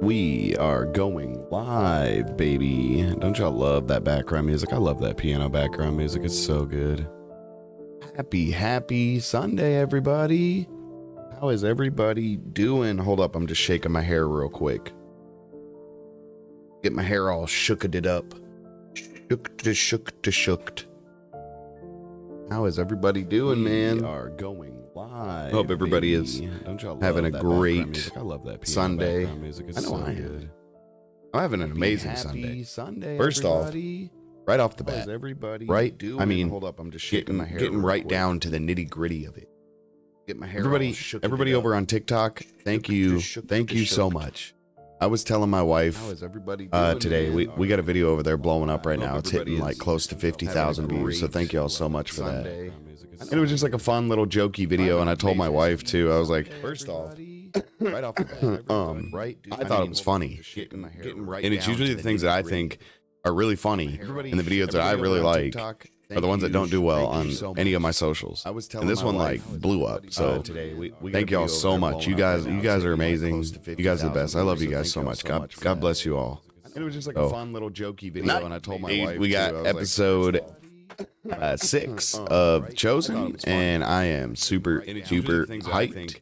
We are going live, baby. Don't y'all love that background music? I love that piano background music. It's so good. Happy Sunday, everybody. How is everybody doing? Hold up, I'm just shaking my hair real quick. Get my hair all shooked up. Shooked. How is everybody doing, man? We are going live. Hope everybody is having a great Sunday. I know I am. I'm having an amazing Sunday. First off, right off the bat, right? I mean, hold up, I'm just shaking my hair. Getting right down to the nitty gritty of it. Get my hair. Everybody over on TikTok, thank you so much. I was telling my wife today, we got a video over there blowing up right now. It's hitting like close to 50,000 views. So thank you all so much for that. And it was just like a fun little jokey video. And I told my wife too. I was like, first off, right off the bat, I thought it was funny. And it's usually the things that I think are really funny and the videos that I really like are the ones that don't do well on any of my socials. And this one like blew up. So thank y'all so much. You guys are amazing. You guys are the best. I love you guys so much. God bless you all. And it was just like a fun little jokey video. And I told my wife we got episode 6 of Chosen, and I am super hyped.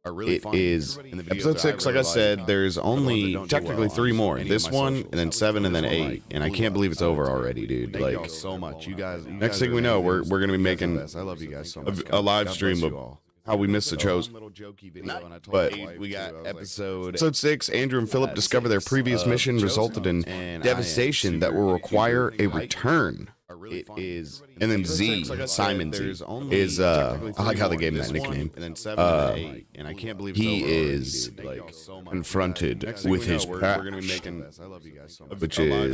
It is episode 6. Like I said, there's only technically 3 more. This one, and then 7, and then 8. And I can't believe it's over already, dude. Like so much. You guys. Next thing we know, we're gonna be making a live stream of how we missed the Chosen. But we got episode 6. Andrew and Philip discover their previous mission resulted in devastation that will require a return. It is, and then Simon Z is I like how they gave him that nickname. And then 7 and 8, and I can't believe he is like confronted with his past, which is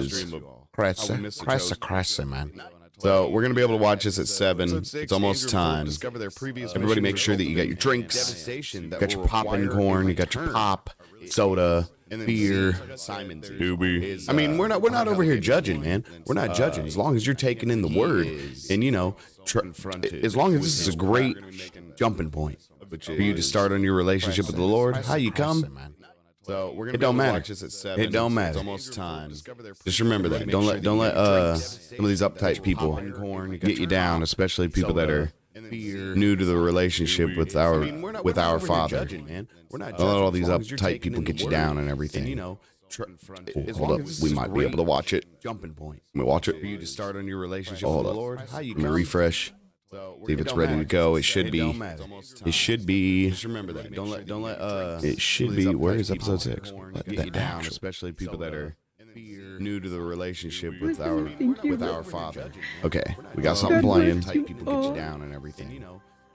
crazy, man. So we're gonna be able to watch this at 7. It's almost time. Everybody, make sure that you got your drinks, you got your popcorn, you got your pop, soda, beer, doobie. I mean, we're not over here judging, man. We're not judging as long as you're taking in the word, and you know, as long as this is a great jumping point for you to start on your relationship with the Lord. How you come? So we're gonna. It don't matter. It don't matter. It's almost time. Just remember that. Don't let some of these uptight people get you down, especially people that are new to the relationship with our Father. Don't let all these uptight people get you down and everything. Hold up, we might be able to watch it. Jumping point. Let me watch it. For you to start on your relationship with the Lord. Let me refresh. See if it's ready to go. It should be. It should be. Just remember that. Don't let. It should be. Where is episode 6? Let that down, especially people that are new to the relationship with our Father. Okay, we got something playing. Tight people get you down and everything.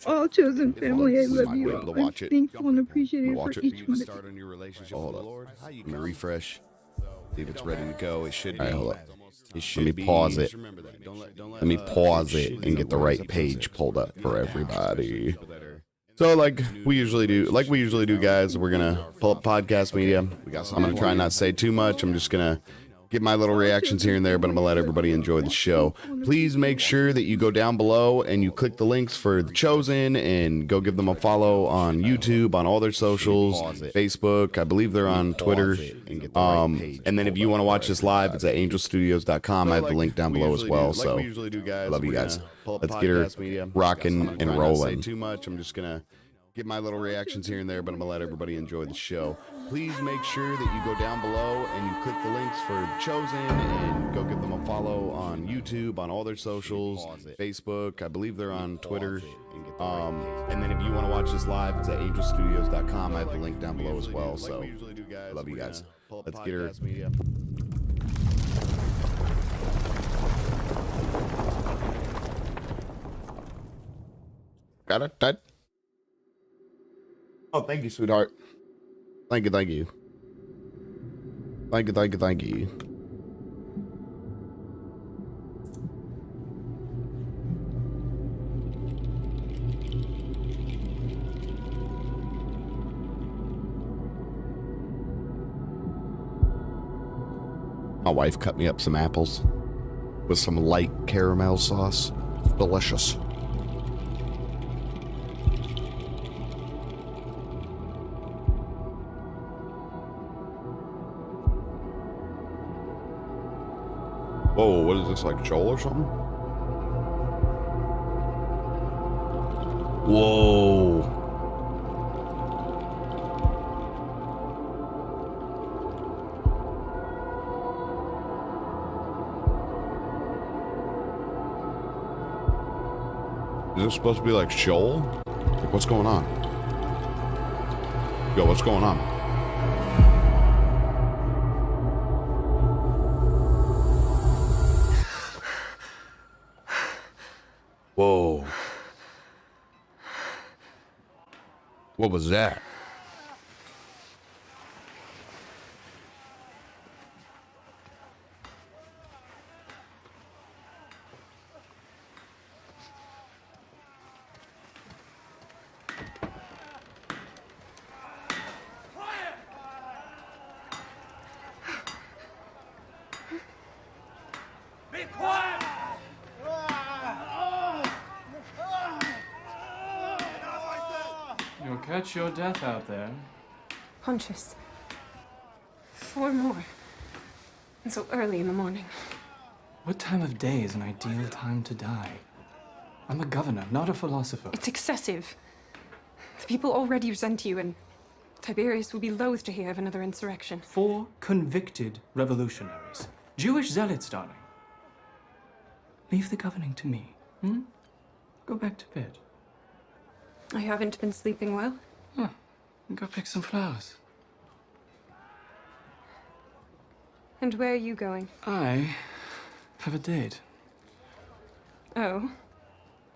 All Chosen family, I love you. I'm thankful and appreciative for each one of you. Hold up. Let me refresh. See if it's ready to go. It should be. Hold up. Let me pause it. Let me pause it and get the right page pulled up for everybody. So like we usually do, guys, we're gonna pull up podcast media. I'm gonna try not to say too much. I'm just gonna give my little reactions here and there, but I'm gonna let everybody enjoy the show. Please make sure that you go down below and you click the links for The Chosen and go give them a follow on YouTube, on all their socials, Facebook. I believe they're on Twitter. And then if you want to watch this live, it's at angelstudios.com. I have the link down below as well. So I love you guys. Let's get her rocking and rolling. Too much. I'm just gonna give my little reactions here and there, but I'm gonna let everybody enjoy the show. Please make sure that you go down below and you click the links for The Chosen and go give them a follow on YouTube, on all their socials, Facebook. I believe they're on Twitter. And then if you want to watch this live, it's at angelstudios.com. I have the link down below as well. So I love you guys. Let's get her. Got it? Oh, thank you, sweetheart. Thank you. Thank you. My wife cut me up some apples with some light caramel sauce. It's delicious. Whoa, what is this, like Joel or something? Whoa. Is this supposed to be like Shoal? Like, what's going on? Yo, what's going on? Whoa. What was that? Be quiet! You'll catch your death out there. Pontius. 4 more. And so early in the morning. What time of day is an ideal time to die? I'm a governor, not a philosopher. It's excessive. The people already resent you, and Tiberius will be loath to hear of another insurrection. 4 convicted revolutionaries. Jewish zealots, darling. Leave the governing to me, Go back to bed. I haven't been sleeping well. Huh. Go pick some flowers. And where are you going? I have a date. Oh.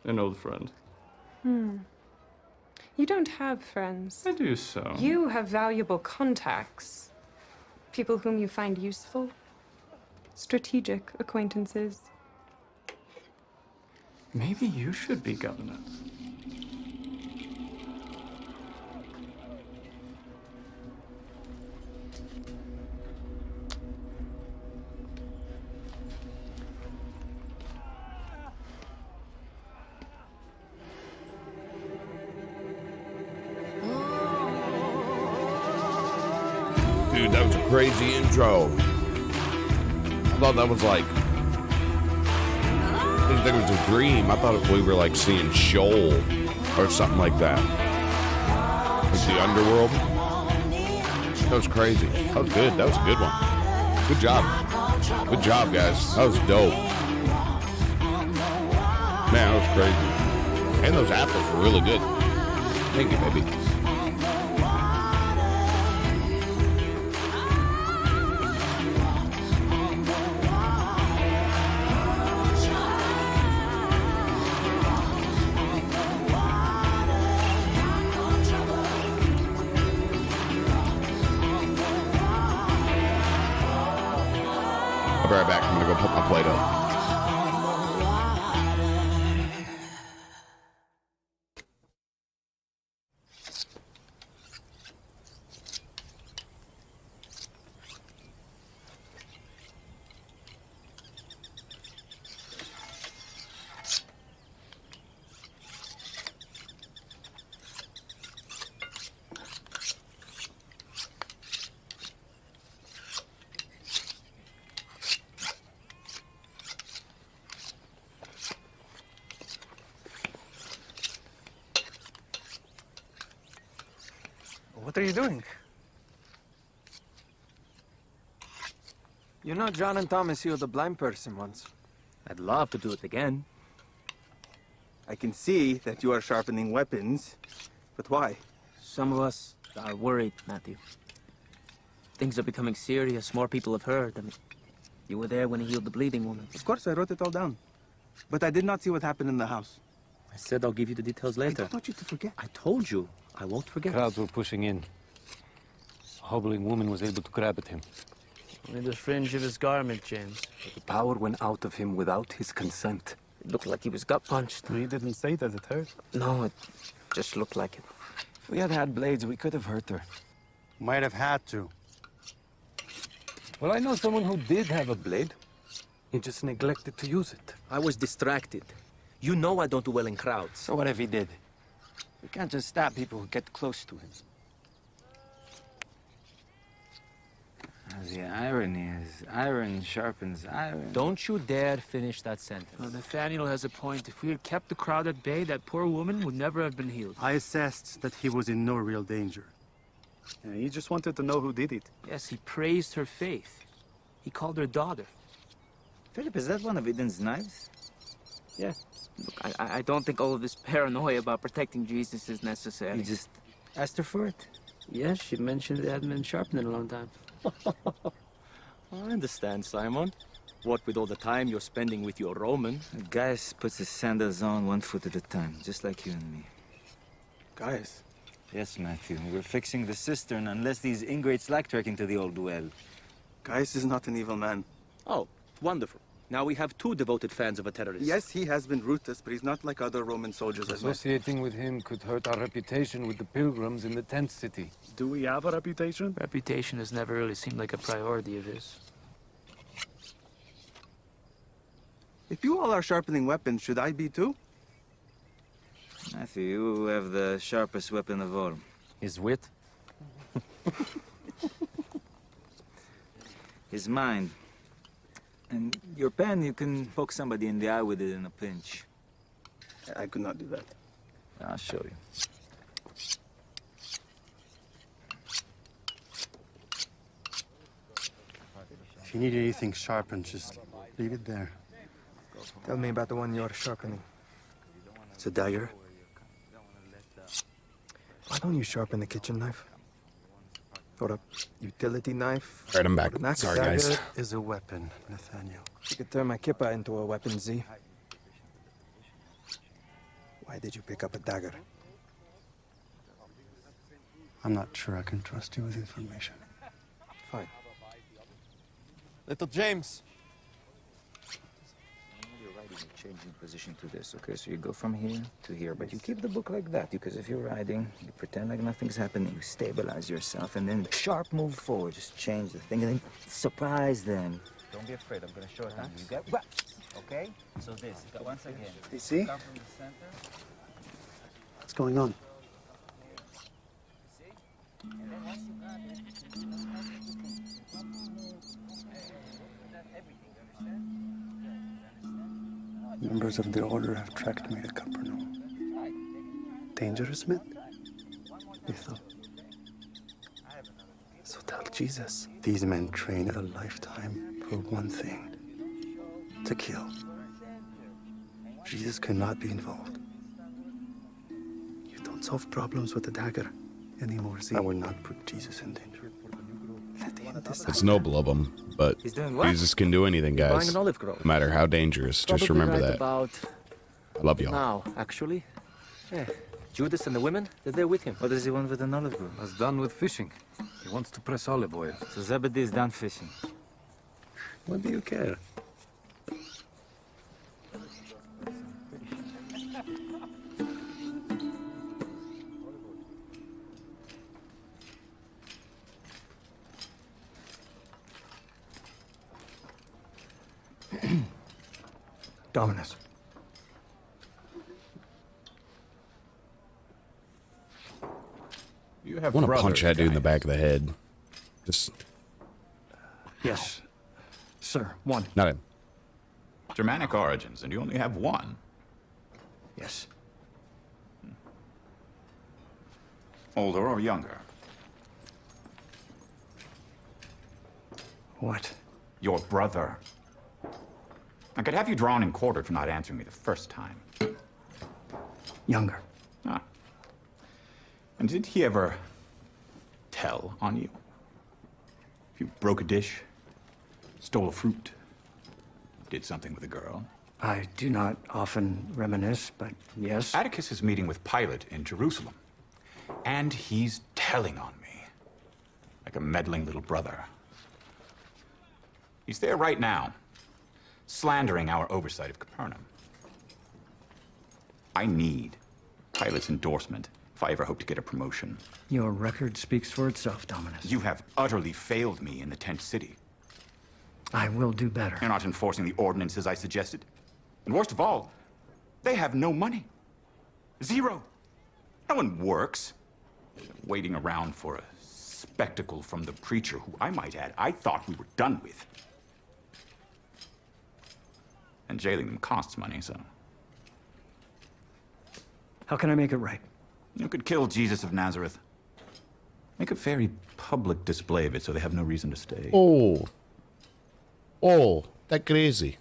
An old friend. You don't have friends. I do so. You have valuable contacts. People whom you find useful. Strategic acquaintances. Maybe you should be governor. Dude, that was a crazy intro. I thought that was like... I didn't think it was a dream. I thought we were like seeing Shoal or something like that. Like the underworld. That was crazy. That was good. That was a good one. Good job. Good job, guys. That was dope. Man, that was crazy. And those apples were really good. Thank you, baby. I'll be right back. I'm gonna go put my plate up. What are you doing? You know John and Thomas healed a blind person once. I'd love to do it again. I can see that you are sharpening weapons, but why? Some of us are worried, Matthew. Things are becoming serious. More people have heard. I mean, you were there when he healed the bleeding woman. Of course, I wrote it all down. But I did not see what happened in the house. I said I'll give you the details I later. don't want you to forget. I told you. I won't forget. Crowds were pushing in. A hobbling woman was able to grab at him. Only the fringe of his garment, James. The power went out of him without his consent. It looked like he was gut punched. He didn't say that it hurt. No, it just looked like it. If we had had blades, we could have hurt her. Might have had to. Well, I know someone who did have a blade. He just neglected to use it. I was distracted. You know I don't do well in crowds. So what if he did? We can't just stab people who get close to him. The irony is, iron sharpens iron. Don't you dare finish that sentence. Nathaniel has a point. If we had kept the crowd at bay, that poor woman would never have been healed. I assessed that he was in no real danger. Yeah, he just wanted to know who did it. Yes, he praised her faith. He called her daughter. Philip, is that one of Eden's knives? Yeah. Look, I don't think all of this paranoia about protecting Jesus is necessary. You just asked her for it? Yes, she mentioned it hadn't been sharpened in a long time. I understand, Simon. What with all the time you're spending with your Roman. Gaius puts his sandals on 1 foot at a time, just like you and me. Gaius? Yes, Matthew. We're fixing the cistern unless these ingrates like trekking to the old well. Gaius is not an evil man. Oh, wonderful. Now we have 2 devoted fans of a terrorist. Yes, he has been ruthless, but he's not like other Roman soldiers. Associating with him could hurt our reputation with the pilgrims in the tent city. Do we have a reputation? Reputation has never really seemed like a priority of his. If you all are sharpening weapons, should I be too? Matthew, you have the sharpest weapon of all. His wit? His mind. And your pen, you can poke somebody in the eye with it in a pinch. I could not do that. I'll show you. If you need anything sharpened, just leave it there. Tell me about the one you're sharpening. It's a dagger. Why don't you sharpen the kitchen knife? Or a utility knife? All right, I'm back. Sorry, guys. Dagger is a weapon, Nathaniel. You could turn my kippa into a weapon, Z. Why did you pick up a dagger? I'm not sure I can trust you with information. Fine. Little James. You're writing a changing position to this, okay? So you go from here to here, but you keep the book like that, because if you're writing, you pretend like nothing's happening, you stabilize yourself, and then sharp move forward, just change the thing, and then surprise them. Don't be afraid, I'm gonna show you. You get what? Okay? So this, once again. You see? Come from the center. What's going on? And then once you got it, Members of the order have tracked me to Capernaum. Dangerous men? Lethal. So tell Jesus. These men train a lifetime for one thing. To kill. Jesus cannot be involved. You don't solve problems with a dagger anymore. See, I will not put Jesus in danger. Let him decide. It's noble of him, but Jesus can do anything, guys. No matter how dangerous. Just remember that. About I love y'all. now, actually. Yeah. Judas and the women, they're there with him. What does he want with an olive grove? Was done with fishing. He wants to press olive oil. So Zebedee is done fishing. What do you care? Dominus. I want to punch that dude in the back of the head. Just Yes, sir. One. not him. Germanic origins, and you only have one. Yes. Older or younger? What? Your brother. I could have you drawn and quartered for not answering me the first time. Younger. Ah. And did he ever tell on you? If you broke a dish, stole a fruit, did something with a girl? I do not often reminisce, but yes. Atticus is meeting with Pilate in Jerusalem, and he's telling on me, like a meddling little brother. He's there right now, slandering our oversight of Capernaum. I need Pilate's endorsement if I ever hope to get a promotion. Your record speaks for itself, Dominus. You have utterly failed me in the tent city. I will do better. You're not enforcing the ordinances I suggested. And worst of all, they have no money. Zero. No one works. Waiting around for a spectacle from the preacher, who I might add, I thought we were done with. And jailing them costs money, so... How can I make it right? You could kill Jesus of Nazareth. Make a very public display of it so they have no reason to stay. Oh. Oh, that crazy.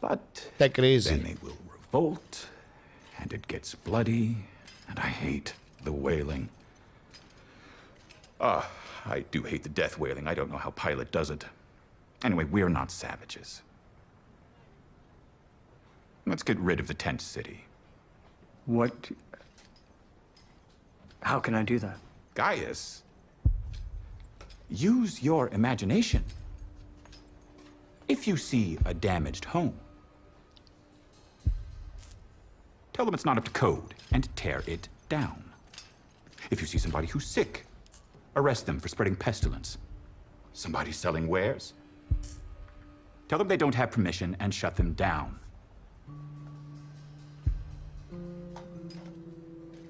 But that crazy. Then they will revolt, and it gets bloody, and I hate the wailing. I do hate the death wailing. I don't know how Pilate does it. Anyway, we're not savages. Let's get rid of the tent city. What? How can I do that? Gaius, use your imagination. If you see a damaged home, tell them it's not up to code and tear it down. If you see somebody who's sick, arrest them for spreading pestilence. Somebody selling wares, tell them they don't have permission and shut them down.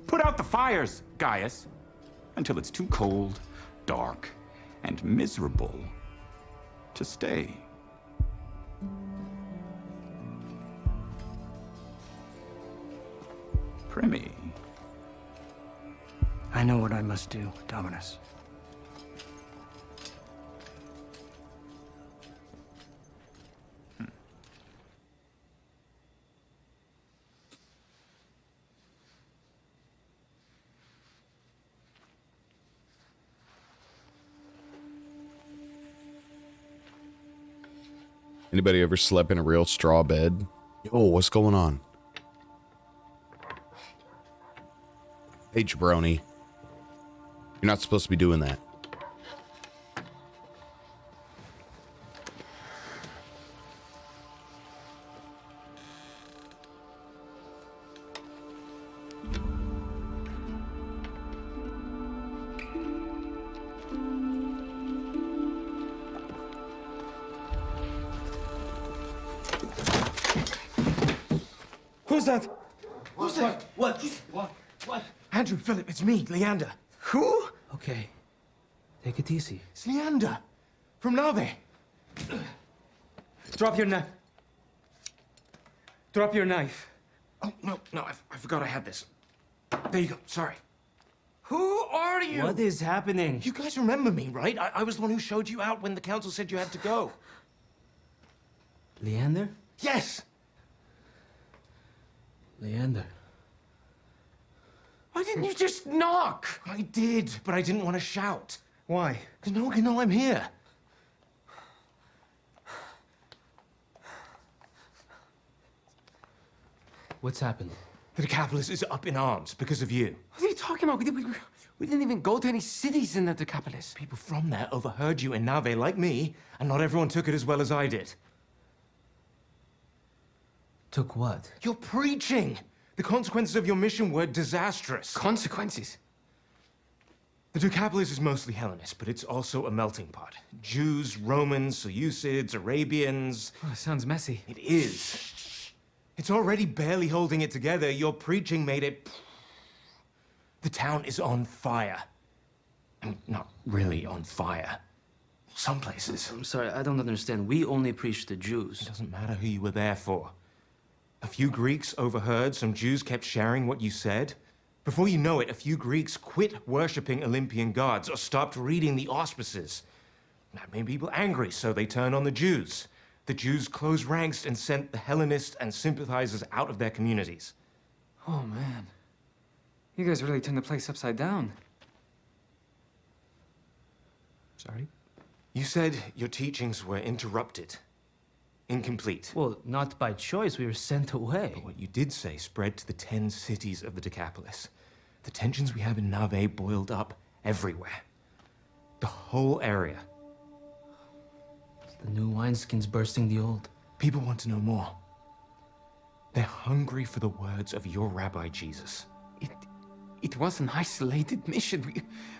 Put out the fires, Gaius, until it's too cold, dark, and miserable to stay. Primi. I know what I must do, Dominus. Anybody ever slept in a real straw bed? Oh, what's going on? Hey, jabroni. You're not supposed to be doing that. Who's that? Who's that? What? What? Andrew, Philip, it's me, Leander. Who? Okay. Take it easy. It's Leander. From Nave. Drop your knife. Drop your knife. Oh, no, I forgot I had this. There you go, sorry. Who are you? What is happening? You guys remember me, right? I was the one who showed you out when the council said you had to go. Leander? Yes! Leander. Why didn't you just knock? I did, but I didn't want to shout. Why? Because no one can know I'm here. What's happened? The Decapolis is up in arms because of you. What are you talking about? We didn't even go to any cities in the Decapolis. People from there overheard you in Nave like me, and not everyone took it as well as I did. Took what? You're preaching! The consequences of your mission were disastrous. Consequences? The Decapolis is mostly Hellenist, but it's also a melting pot. Jews, Romans, Seleucids, Arabians... Oh, that sounds messy. It is. It's already barely holding it together. Your preaching made it... The town is on fire. I mean, not really on fire. Some places. I'm sorry, I don't understand. We only preach to Jews. It doesn't matter who you were there for. A few Greeks overheard, some Jews kept sharing what you said. Before you know it, a few Greeks quit worshipping Olympian gods or stopped reading the auspices. That made people angry, so they turned on the Jews. The Jews closed ranks and sent the Hellenists and sympathizers out of their communities. Oh, man. You guys really turned the place upside down. Sorry? You said your teachings were interrupted. Incomplete. Well, not by choice. We were sent away. But what you did say spread to the 10 cities of the Decapolis. The tensions we have in Nave boiled up everywhere. The whole area. It's the new wineskins bursting the old. People want to know more. They're hungry for the words of your Rabbi Jesus. It was an isolated mission.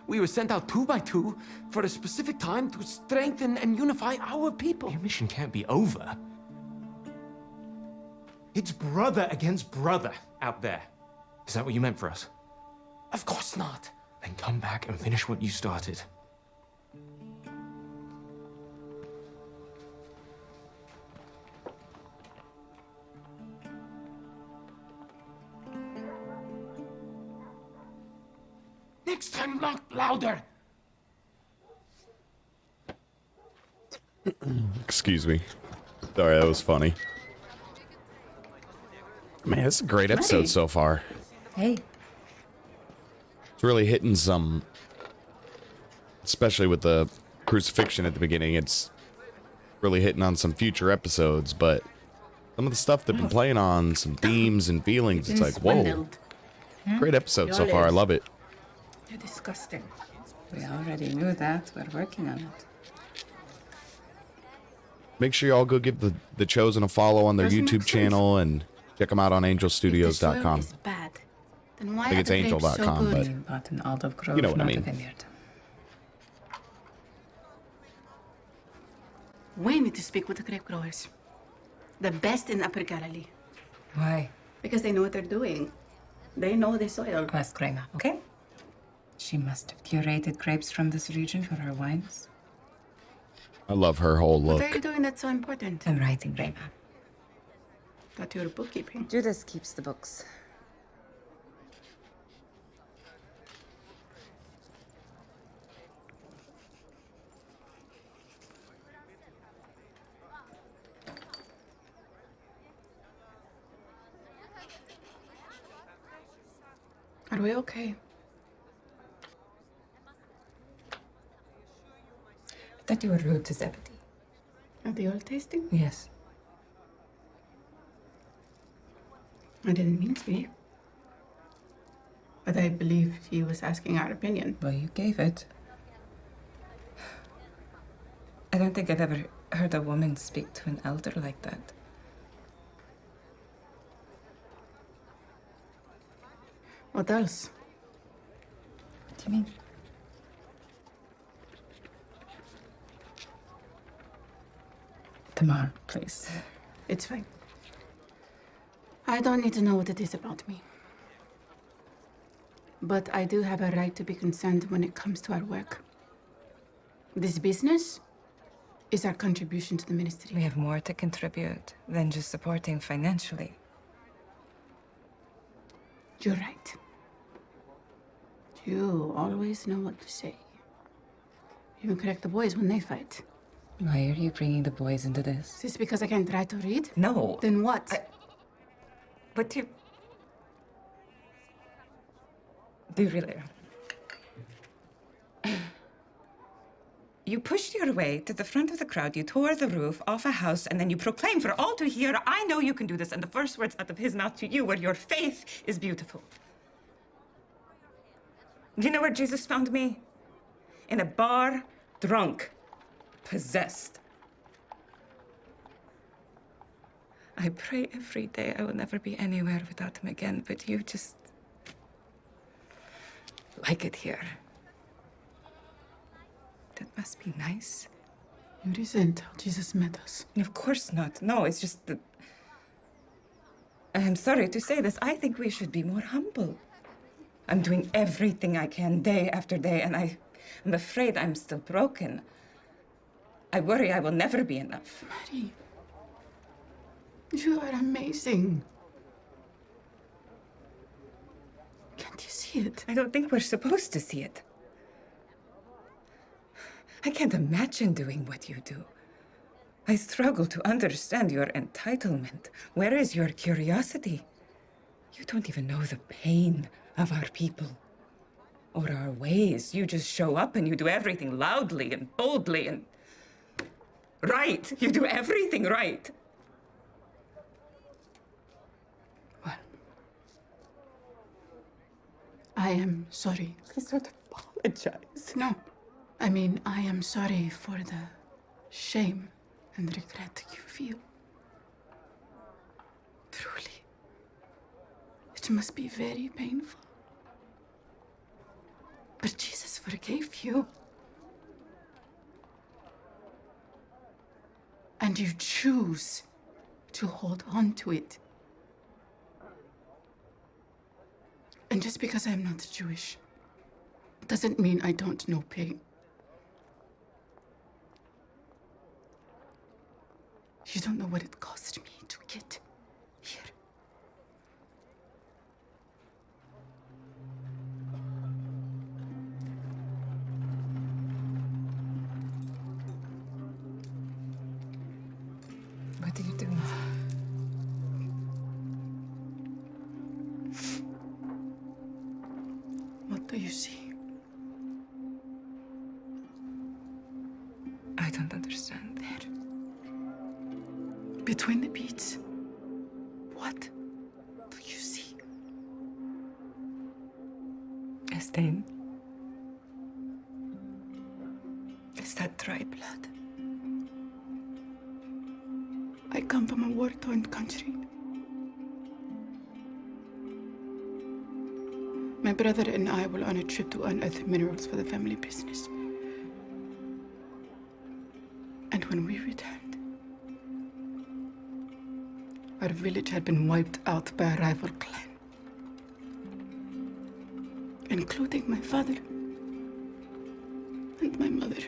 We were sent out 2 by 2 for a specific time to strengthen and unify our people. Your mission can't be over. It's brother against brother out there. Is that what you meant for us? Of course not. Then come back and finish what you started. Next time, knock louder. Excuse me. Sorry, that was funny. Man, it's a great episode so far. Hey. It's really hitting some, especially with the crucifixion at the beginning, it's really hitting on some future episodes, but some of the stuff they've been playing on, some themes and feelings, it's like, whoa. Great episode so far, I love it. You're disgusting. We already knew that. We're working on it. Make sure you all go give the Chosen a follow on their Doesn't YouTube make sense. channel and check them out on angelstudios.com. Is bad. Then why I think it's angel.com, but bought an olive grove, you know what I not a mean. vineyard. We need to speak with the grape growers. The best in Upper Galilee. Why? Because they know what they're doing. They know the soil. Ask Grandma, okay? She must have curated grapes from this region for her wines. I love her whole look. What are you doing that's so important? I'm writing, Grandma. Thought you were bookkeeping. Judas keeps the books. Are we okay? I thought you were rude to Zebedee. At the oil tasting? Yes. I didn't mean to be. But I believe he was asking our opinion. Well, you gave it. I don't think I've ever heard a woman speak to an elder like that. What else? What do you mean? Tamar, please. It's fine. I don't need to know what it is about me. But I do have a right to be concerned when it comes to our work. This business is our contribution to the ministry. We have more to contribute than just supporting financially. You're right. You always know what to say. Even correct the boys when they fight. Why are you bringing the boys into this? Is this because I can't write or read? No. Then what? But you... Do you really? You pushed your way to the front of the crowd, you tore the roof off a house, and then you proclaimed for all to hear, I know you can do this, and the first words out of his mouth to you were, your faith is beautiful. Do you know where Jesus found me? In a bar, drunk, possessed. I pray every day I will never be anywhere without him again, but you just like it here. That must be nice. You resent how Jesus met us. Of course not. No, it's just that... I'm sorry to say this. I think we should be more humble. I'm doing everything I can day after day, and I'm afraid I'm still broken. I worry I will never be enough. Maddie, you are amazing. Can't you see it? I don't think we're supposed to see it. I can't imagine doing what you do. I struggle to understand your entitlement. Where is your curiosity? You don't even know the pain of our people or our ways. You just show up and you do everything loudly and boldly and right. You do everything right. Well, I am sorry. Please don't apologize. No. I mean, I am sorry for the shame and regret you feel. Truly. It must be very painful. But Jesus forgave you. And you choose to hold on to it. And just because I'm not Jewish doesn't mean I don't know pain. You don't know what it cost me to get here. What do you do? What do you see? I don't understand. There. Between the beads. What do you see? A stain. Is that dried blood? I come from a war-torn country. My brother and I were on a trip to unearth minerals for the family business. And when we returned, our village had been wiped out by a rival clan, including my father and my mother.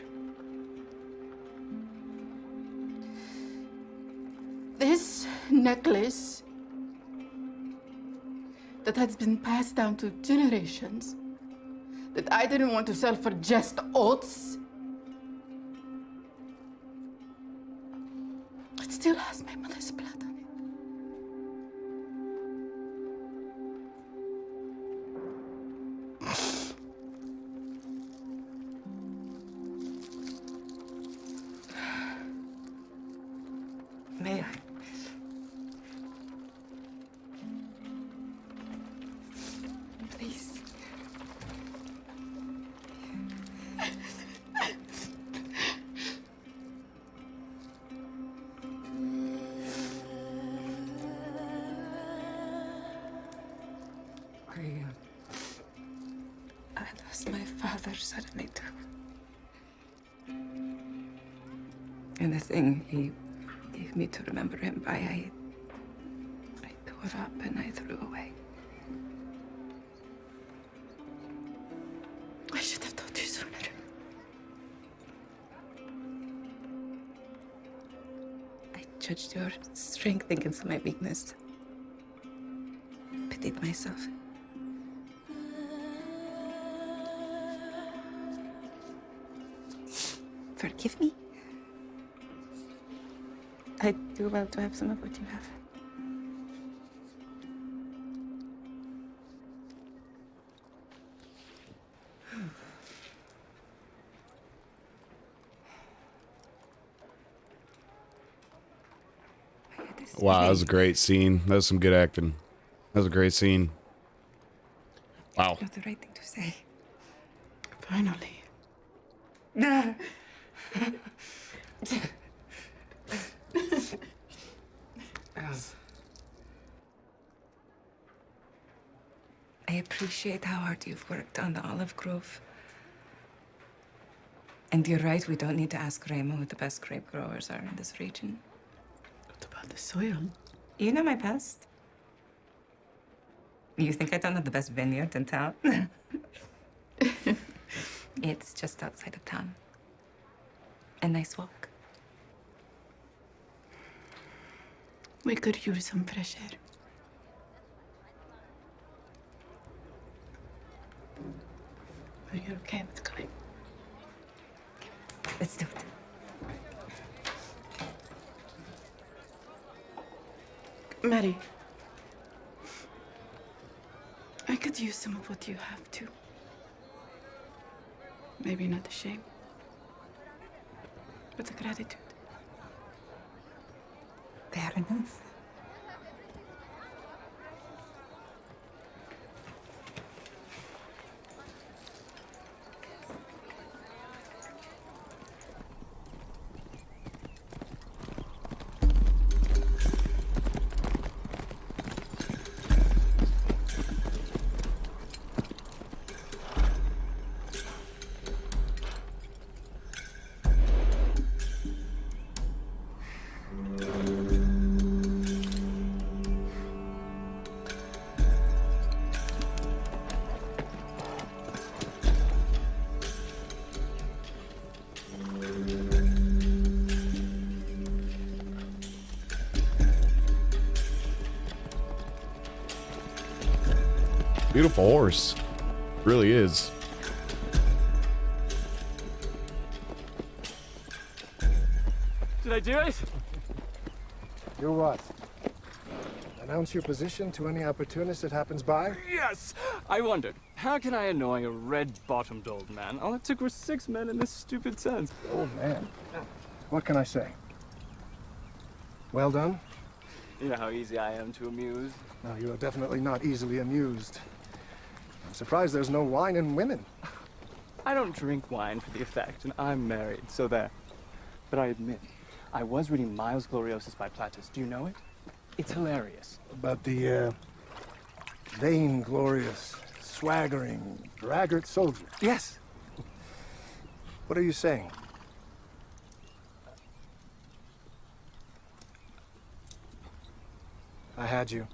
This necklace that has been passed down to generations, that I didn't want to sell for just oats, it still has my mother's blood on it. May I? Please. I lost my father suddenly too. And the thing he gave me to remember him by, I tore up and I threw away. I should have told you sooner. I judged your strength against my weakness. Pitied myself. Forgive me. I do well to have some of what you have. Wow, that was a great scene. That was some good acting. That was a great scene. Wow. Not the right thing to say. Finally. I appreciate how hard you've worked on the olive grove. And you're right, we don't need to ask Remo who the best grape growers are in this region. What about the soil? You know my past. You think I don't know the best vineyard in town? It's just outside of town. A nice walk. We could use some fresh air. Are you okay with going? Let's do it. Mary, I could use some of what you have too. Maybe not the shame, but the gratitude. Fair enough. Beautiful horse. Really is. Did I do it? You're what? Announce your position to any opportunist that happens by? Yes! I wondered, how can I annoy a red-bottomed old man? All it took were 6 men in this stupid tent. Old man? What can I say? Well done? You know how easy I am to amuse. No, you are definitely not easily amused. I'm surprised there's no wine in women. I don't drink wine for the effect, and I'm married, so there. But I admit, I was reading Miles Gloriosus by Plautus. Do you know it? It's hilarious. But the, vain-glorious, swaggering, braggart soldier. Yes. What are you saying? I had you.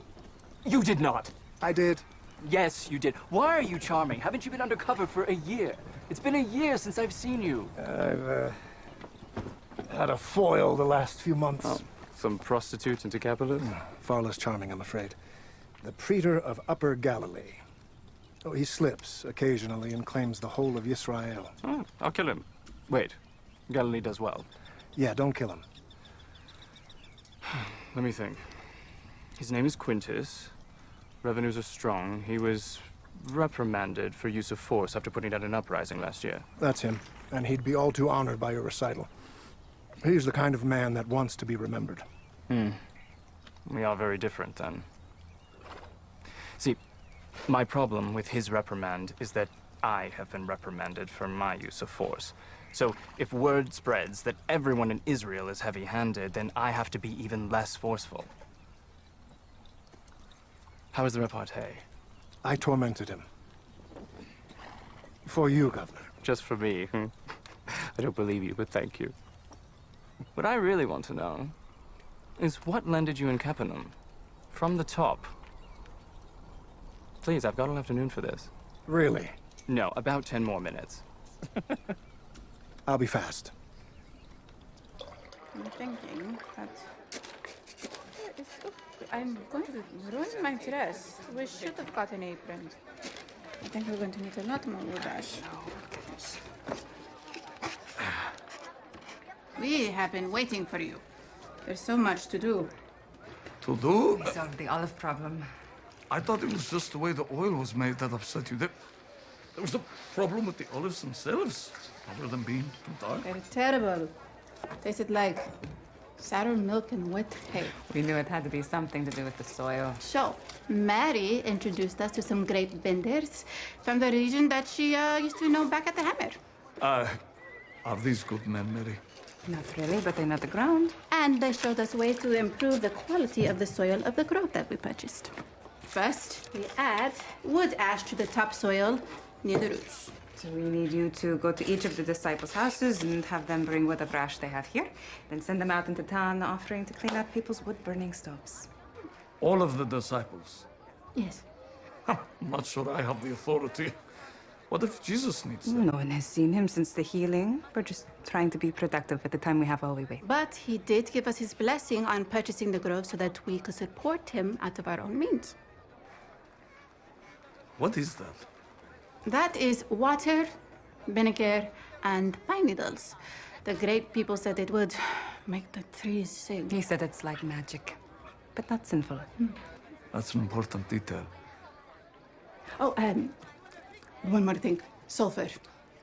You did not. I did. Yes, you did. Why are you charming? Haven't you been undercover for a year? It's been a year since I've seen you. I've, had a foil the last few months. Oh, some prostitute into capitalist? Far less charming, I'm afraid. The praetor of Upper Galilee. Oh, he slips occasionally and claims the whole of Israel. Oh, I'll kill him. Wait, Galilee does well. Yeah, don't kill him. Let me think. His name is Quintus. Revenues are strong. He was reprimanded for use of force after putting down an uprising last year. That's him, and he'd be all too honored by your recital. He's the kind of man that wants to be remembered. We are very different, then. See, my problem with his reprimand is that I have been reprimanded for my use of force. So, if word spreads that everyone in Israel is heavy-handed, then I have to be even less forceful. How is the repartee? I tormented him. For you, Governor. Just for me, I don't believe you, but thank you. What I really want to know is what landed you in Capernaum? From the top. Please, I've got all afternoon for this. Really? No, about 10 more minutes. I'll be fast. I'm thinking that I'm going to ruin my dress. We should have gotten aprons. I think we're going to need a lot more wood ash. We have been waiting for you. There's so much to do. To do? We solved the olive problem. I thought it was just the way the oil was made that upset you. There was a problem with the olives themselves, other than being too dark. They're terrible. Tasted like sour milk and wet hay. We knew it had to be something to do with the soil. So, Mary introduced us to some grape vendors from the region that she used to know back at the Hammer. Are these good men, Mary? Not really, but they know the ground. And they showed us ways to improve the quality of the soil of the growth that we purchased. First, we add wood ash to the topsoil near the roots. So we need you to go to each of the disciples' houses and have them bring whatever ash they have here, then send them out into town offering to clean out people's wood-burning stoves. All of the disciples? Yes. I'm not sure I have the authority. What if Jesus needs them? No one has seen him since the healing. We're just trying to be productive at the time we have while we wait. But he did give us his blessing on purchasing the grove so that we could support him out of our own means. What is that? That is water, vinegar, and pine needles. The great people said it would make the trees sing. He said it's like magic, but not sinful. That's an important detail. Oh, one more thing. Sulfur.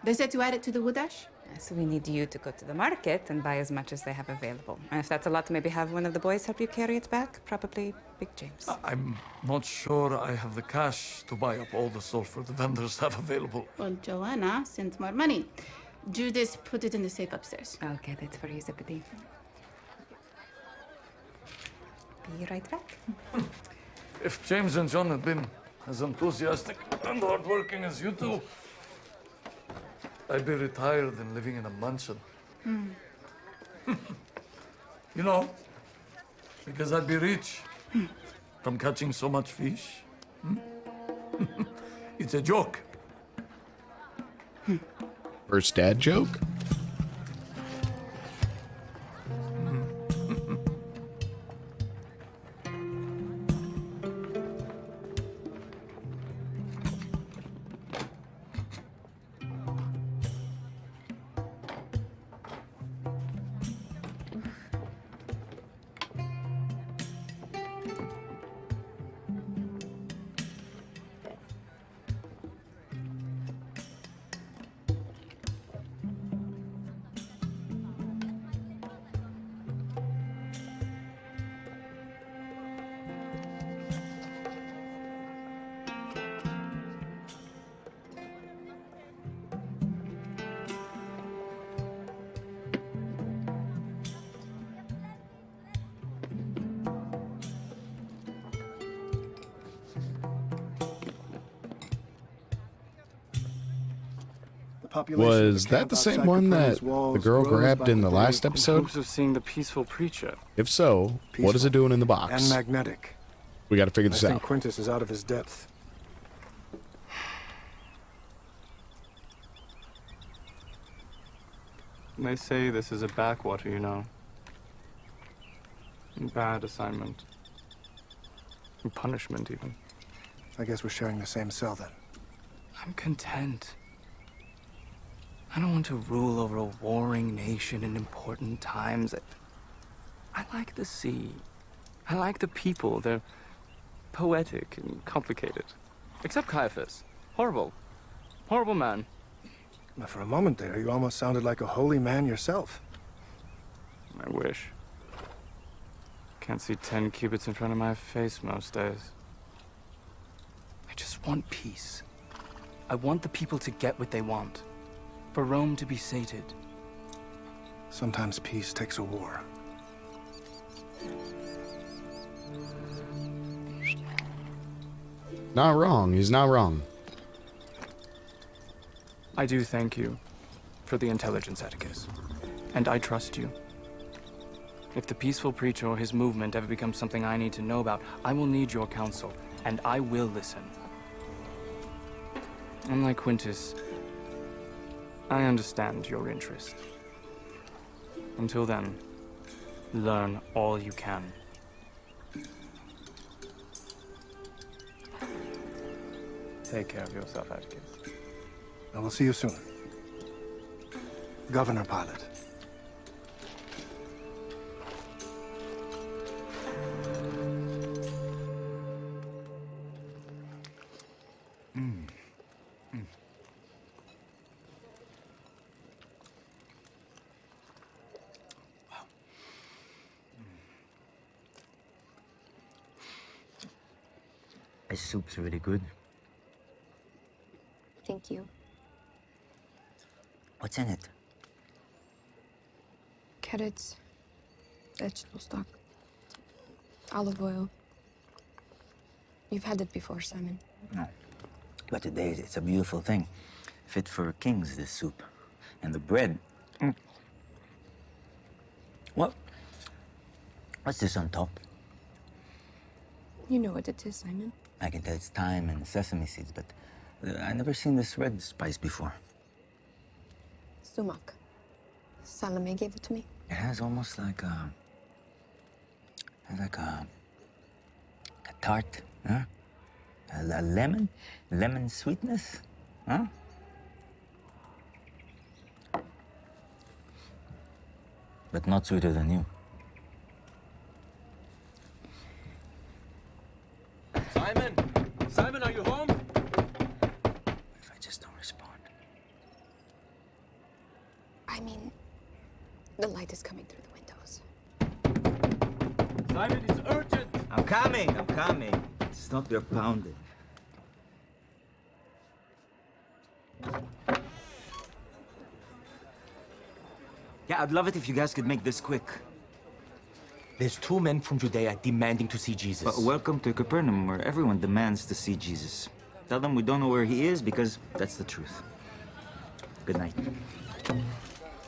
They said to add it to the wood ash? So we need you to go to the market and buy as much as they have available. And if that's a lot, maybe have one of the boys help you carry it back. Probably Big James. I'm not sure I have the cash to buy up all the sulfur the vendors have available. Well, Joanna sent more money. Judas put it in the safe upstairs. I'll get it for you, Zippity. Be right back. If James and John had been as enthusiastic and hardworking as you two, I'd be retired and living in a mansion. You know, because I'd be rich from catching so much fish. It's a joke. First dad joke? population Was that the same one that the girl grabbed in the last In episode? hopes of seeing the peaceful preacher. If so, what is it doing in the box? and magnetic. We got to figure I this think out. Quintus is out of his depth. They say this is a backwater, you know. Bad assignment. And punishment, even. I guess we're sharing the same cell then. I'm content. I don't want to rule over a warring nation in important times. I like the sea. I like the people. They're poetic and complicated. Except Caiaphas. Horrible. Horrible man. But for a moment there, you almost sounded like a holy man yourself. I wish. Can't see 10 cubits in front of my face most days. I just want peace. I want the people to get what they want. For Rome to be sated. Sometimes peace takes a war. Not wrong. He's not wrong. I do thank you for the intelligence, Atticus. And I trust you. If the peaceful preacher or his movement ever becomes something I need to know about, I will need your counsel, and I will listen. Unlike Quintus, I understand your interest. Until then, learn all you can. Take care of yourself, Atticus. I will see you soon. Governor Pilate. This soup's really good. Thank you. What's in it? Carrots, vegetable stock, olive oil. You've had it before, Simon. No. But today it's a beautiful thing. Fit for kings, this soup. And the bread. What? What's this on top? You know what it is, Simon. I can tell it's thyme and sesame seeds, but I've never seen this red spice before. Sumac. Salome gave it to me. It has almost like a tart, huh? A lemon sweetness, huh? But not sweeter than you. Simon! Simon, are you home? If I just don't respond. I mean, the light is coming through the windows. Simon, it's urgent! I'm coming. Stop your pounding. Yeah, I'd love it if you guys could make this quick. There's 2 men from Judea demanding to see Jesus. But welcome to Capernaum, where everyone demands to see Jesus. Tell them we don't know where he is, because that's the truth. Good night.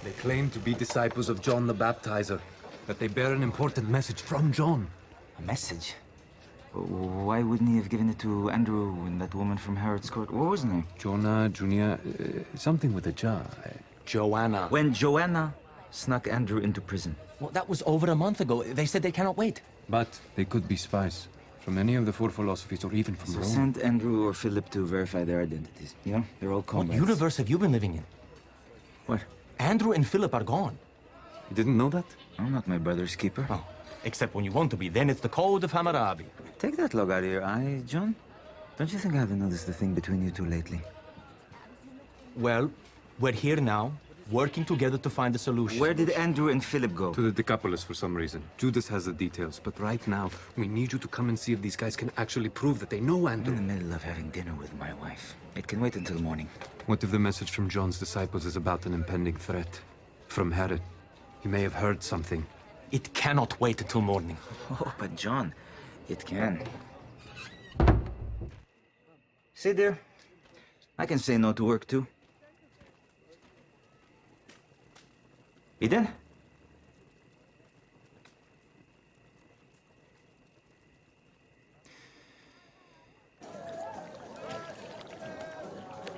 They claim to be disciples of John the Baptizer, that they bear an important message from John. A message? Why wouldn't he have given it to Andrew and that woman from Herod's court? What was her name? Jonah, Junia, something with a J. Joanna. When Joanna snuck Andrew into prison. Well, that was over a month ago. They said they cannot wait. But they could be spies. From any of the 4 philosophies, or even from So Rome. send Andrew or Philip to verify their identities. You know, they're all What comrades. universe have you been living in? What? Andrew and Philip are gone. You didn't know that? I'm not my brother's keeper. Oh, except when you want to be. Then it's the code of Hammurabi. Take that log out of your eye, John. Don't you think I haven't noticed the thing between you two lately? Well, we're here now, working together to find a solution. Where did Andrew and Philip go? To the Decapolis for some reason. Judas has the details, but right now, we need you to come and see if these guys can actually prove that they know I'm Andrew. in the middle of having dinner with my wife. It can wait until morning. What if the message from John's disciples is about an impending threat? From Herod. He may have heard something. It cannot wait until morning. Oh, but John, it can. See there? I can say no to work too. Eden?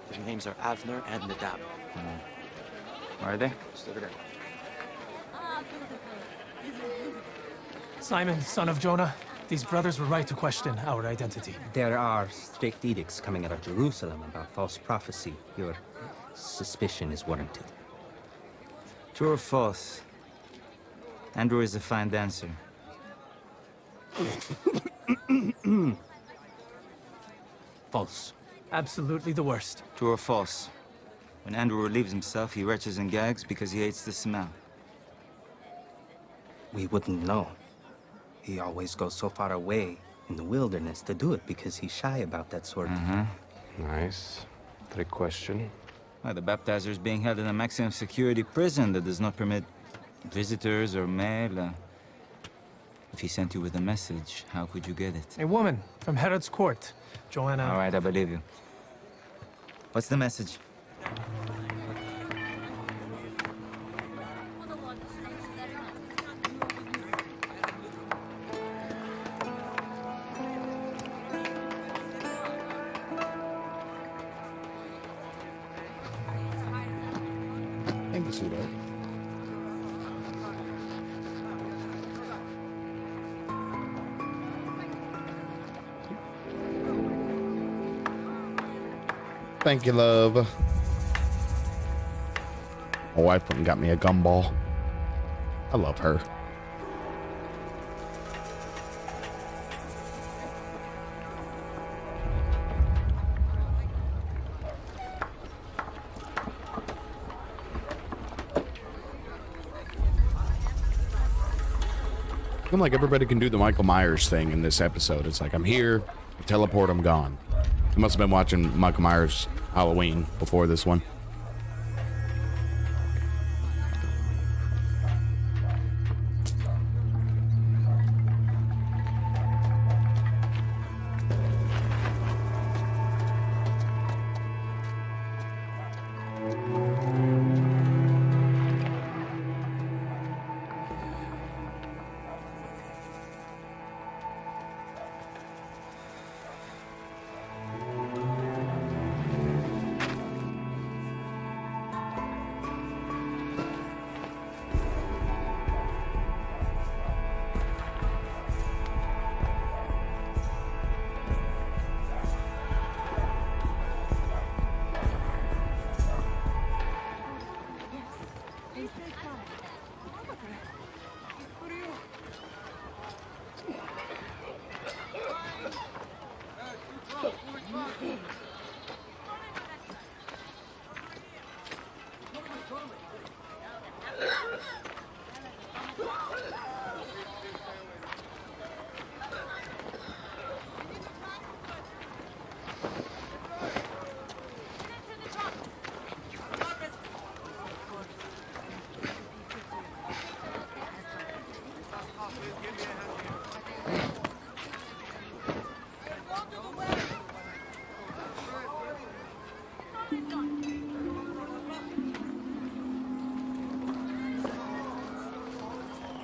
Their names are Avner and Nadab. Where are they? Just over there. Simon, son of Jonah, these brothers were right to question our identity. There are strict edicts coming out of Jerusalem about false prophecy. Your suspicion is warranted. True or false? Andrew is a fine dancer. False. Absolutely the worst. True or false? When Andrew relieves himself, he retches and gags because he hates the smell. We wouldn't know. He always goes so far away in the wilderness to do it because he's shy about that sort of thing. Nice. Trick question. Well, the baptizer is being held in a maximum security prison that does not permit visitors or mail. If he sent you with a message, how could you get it? A woman from Herod's court, Joanna. All right, I believe you. What's the message? I can see that. Thank you, love. My wife went and got me a gumball. I love her. I'm like, everybody can do the Michael Myers thing in this episode. It's like, I'm here, I teleport, I'm gone. I must have been watching Michael Myers Halloween before this one.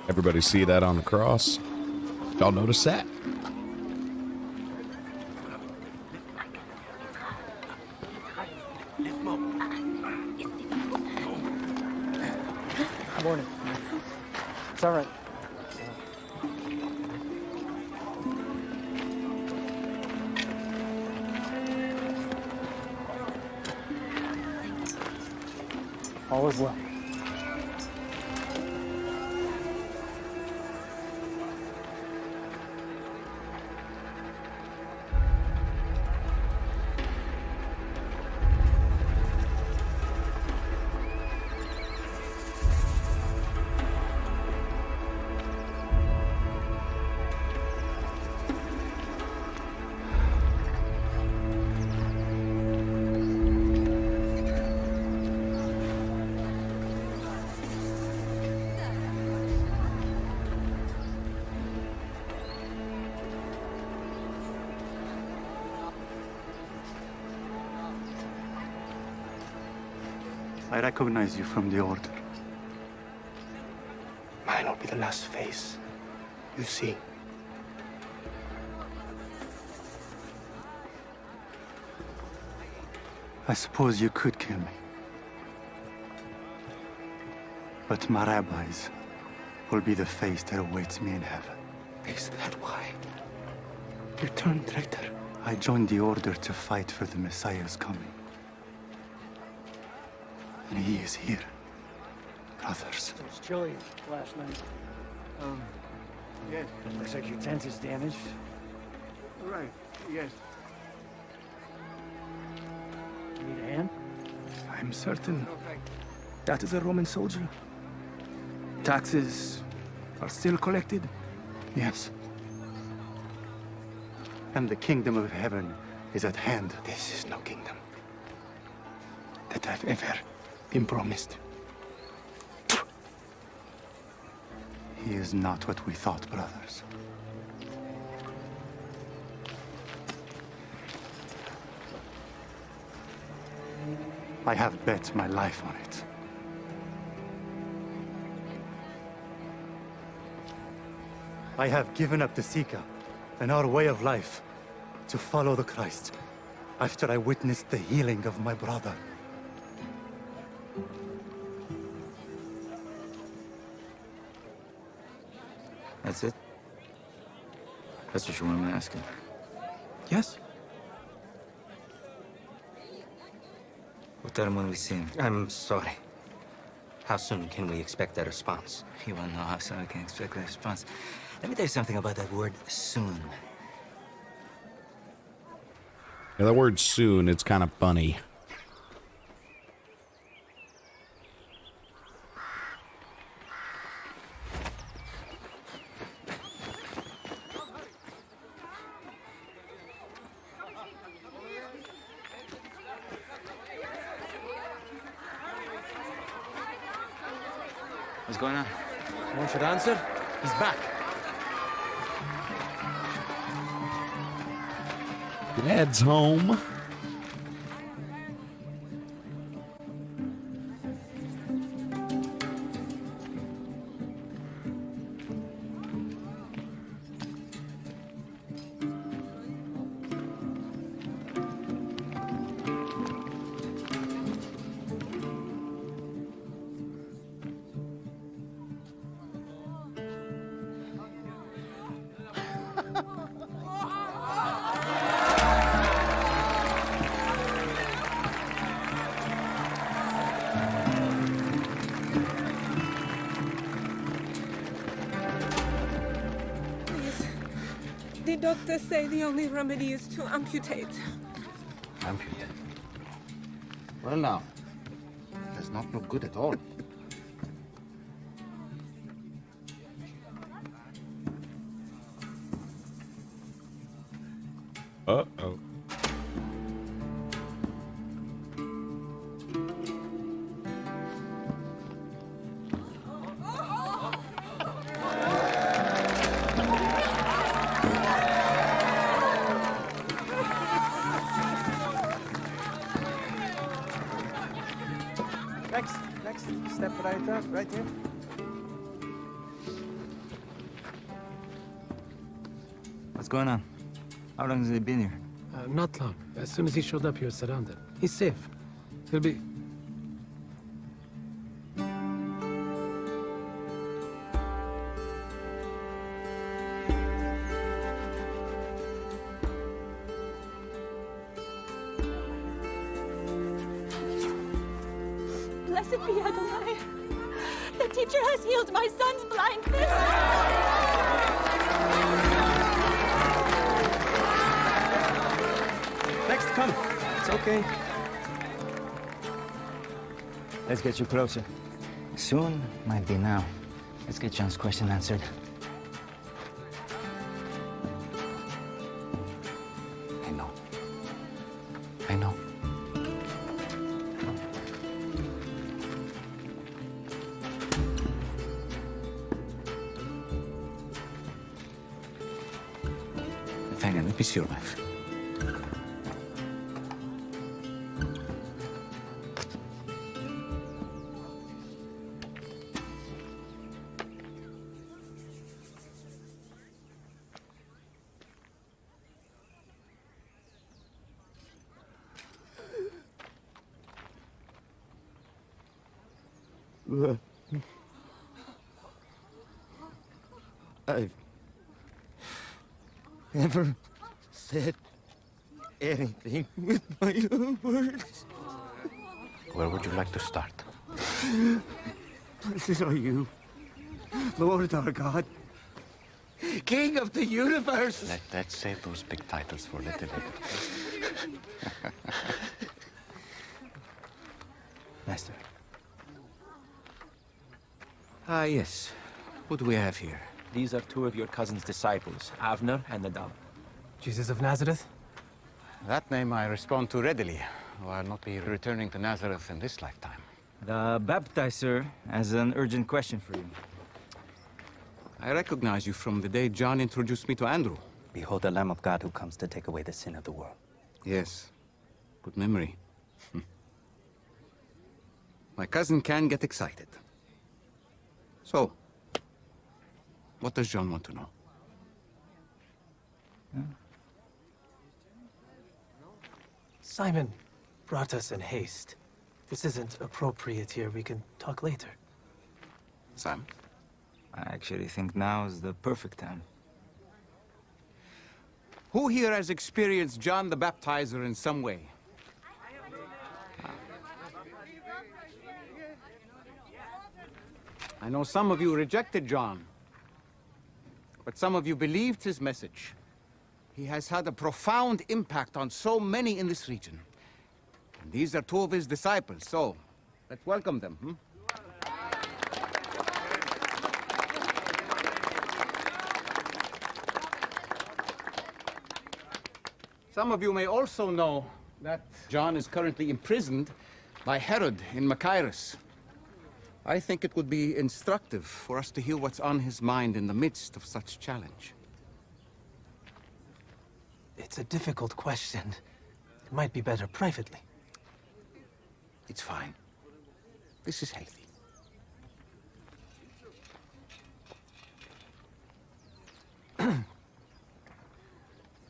Everybody see that on the cross? Y'all notice that? Morning. It's all right. All is well. I recognize you from the Order. Mine will be the last face you see. I suppose you could kill me. But my rabbis will be the face that awaits me in heaven. Is that why you turned traitor? I joined the order to fight for the Messiah's coming. And he is here, brothers. It was chilly last night. Yes. Looks like your tent is damaged. Right, yes. You need a hand? I'm certain that is a Roman soldier. Taxes are still collected? Yes. And the kingdom of heaven is at hand. This is no kingdom that I've ever been promised. He is not what we thought, brothers. I have bet my life on it. I have given up the Sika and our way of life to follow the Christ after I witnessed the healing of my brother. That's it? That's what you want me asking? Yes. We'll tell him when we see him. I'm sorry. How soon can we expect that response? You want to know how soon we can expect that response? Let me tell you something about that word, soon. Yeah, that word soon, it's kind of funny. What's going on? One should answer. He's back. Dad's home. The doctors say the only remedy is to amputate. Amputate? Well now, does not look good at all. Uh-oh. Next, step right up, right here. What's going on? How long has he been here? Not long. As soon as he showed up, he was surrounded. He's safe. He'll be... Blessed be Adonai. The teacher has healed my son's blindness. Next, come. It's okay. Let's get you closer. Soon might be now. Let's get John's question answered. I know. I know. Nathaniel, let me see your knife. I've never said anything with my own words. Where would you like to start? Blessed are you, Lord our God, King of the universe. Let's save those big titles for a little later. Master. Ah, yes. What do we have here? These are two of your cousin's disciples, Avner and Nadab. Jesus of Nazareth? That name I respond to readily, though I'll not be returning to Nazareth in this lifetime. The baptizer has an urgent question for you. I recognize you from the day John introduced me to Andrew. Behold the Lamb of God who comes to take away the sin of the world. Yes. Good memory. My cousin can get excited. So, what does John want to know? Simon brought us in haste. This isn't appropriate here. We can talk later. Sam? I actually think now is the perfect time. Who here has experienced John the Baptizer in some way? I know some of you rejected John, but some of you believed his message. He has had a profound impact on so many in this region. And these are two of his disciples, so let's welcome them. Some of you may also know that John is currently imprisoned by Herod in Machaerus. I think it would be instructive for us to hear what's on his mind in the midst of such challenge. It's a difficult question. It might be better privately. It's fine. This is healthy.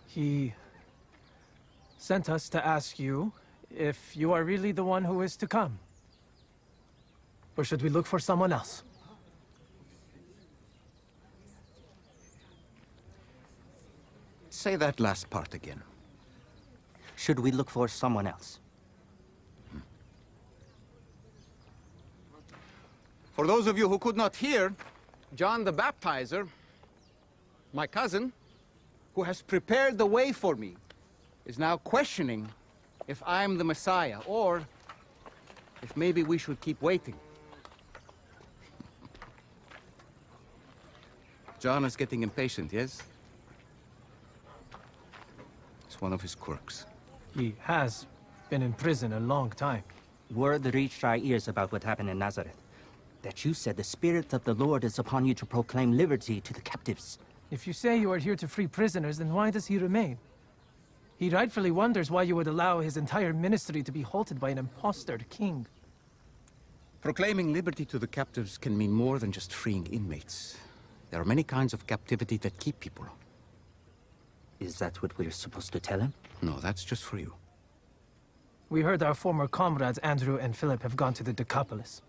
He sent us to ask you if you are really the one who is to come. Or should we look for someone else? Say that last part again. Should we look for someone else? For those of you who could not hear, John the Baptizer, my cousin, who has prepared the way for me, is now questioning if I'm the Messiah, or if maybe we should keep waiting. John is getting impatient, yes? It's one of his quirks. He has been in prison a long time. Word reached our ears about what happened in Nazareth. That you said the Spirit of the Lord is upon you to proclaim liberty to the captives. If you say you are here to free prisoners, then why does he remain? He rightfully wonders why you would allow his entire ministry to be halted by an impostor king. Proclaiming liberty to the captives can mean more than just freeing inmates. There are many kinds of captivity that keep people. Is that what we're supposed to tell him? No, that's just for you. We heard our former comrades Andrew and Philip have gone to the Decapolis.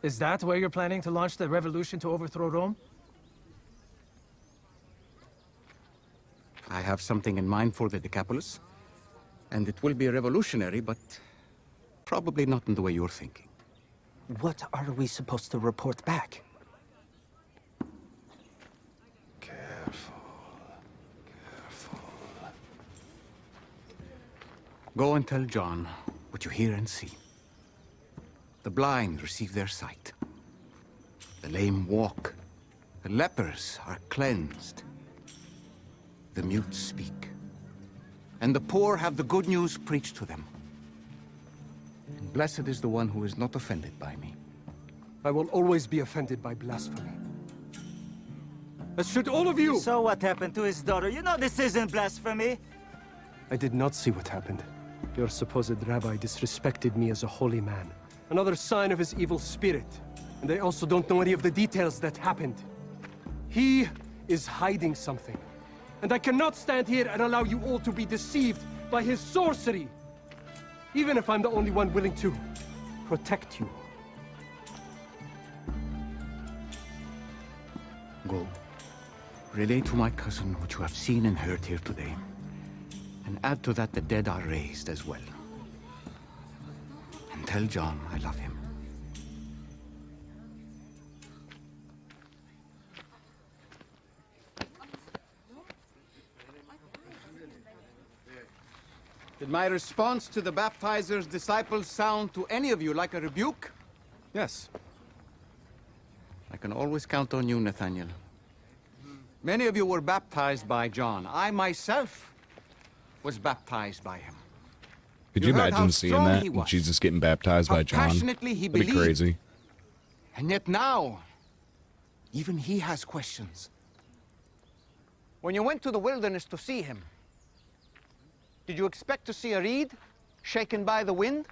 Is that where you're planning to launch the revolution to overthrow Rome? I have something in mind for the Decapolis, and it will be revolutionary, but probably not in the way you're thinking. What are we supposed to report back? Go and tell John what you hear and see. The blind receive their sight. The lame walk. The lepers are cleansed. The mute speak. And the poor have the good news preached to them. And blessed is the one who is not offended by me. I will always be offended by blasphemy. As should all of you! So what happened to his daughter? You know this isn't blasphemy! I did not see what happened. Your supposed rabbi disrespected me as a holy man. Another sign of his evil spirit. And I also don't know any of the details that happened. He is hiding something. And I cannot stand here and allow you all to be deceived by his sorcery. Even if I'm the only one willing to protect you. Go. Relay to my cousin what you have seen and heard here today. And add to that the dead are raised as well. And tell John I love him. Did my response to the baptizer's disciples sound to any of you like a rebuke? Yes. I can always count on you, Nathaniel. Many of you were baptized by John. I myself was baptized by him. Could you imagine seeing that? Jesus getting baptized by John? Passionately he That'd be believed. crazy. And yet now, even he has questions. When you went to the wilderness to see him, did you expect to see a reed shaken by the wind?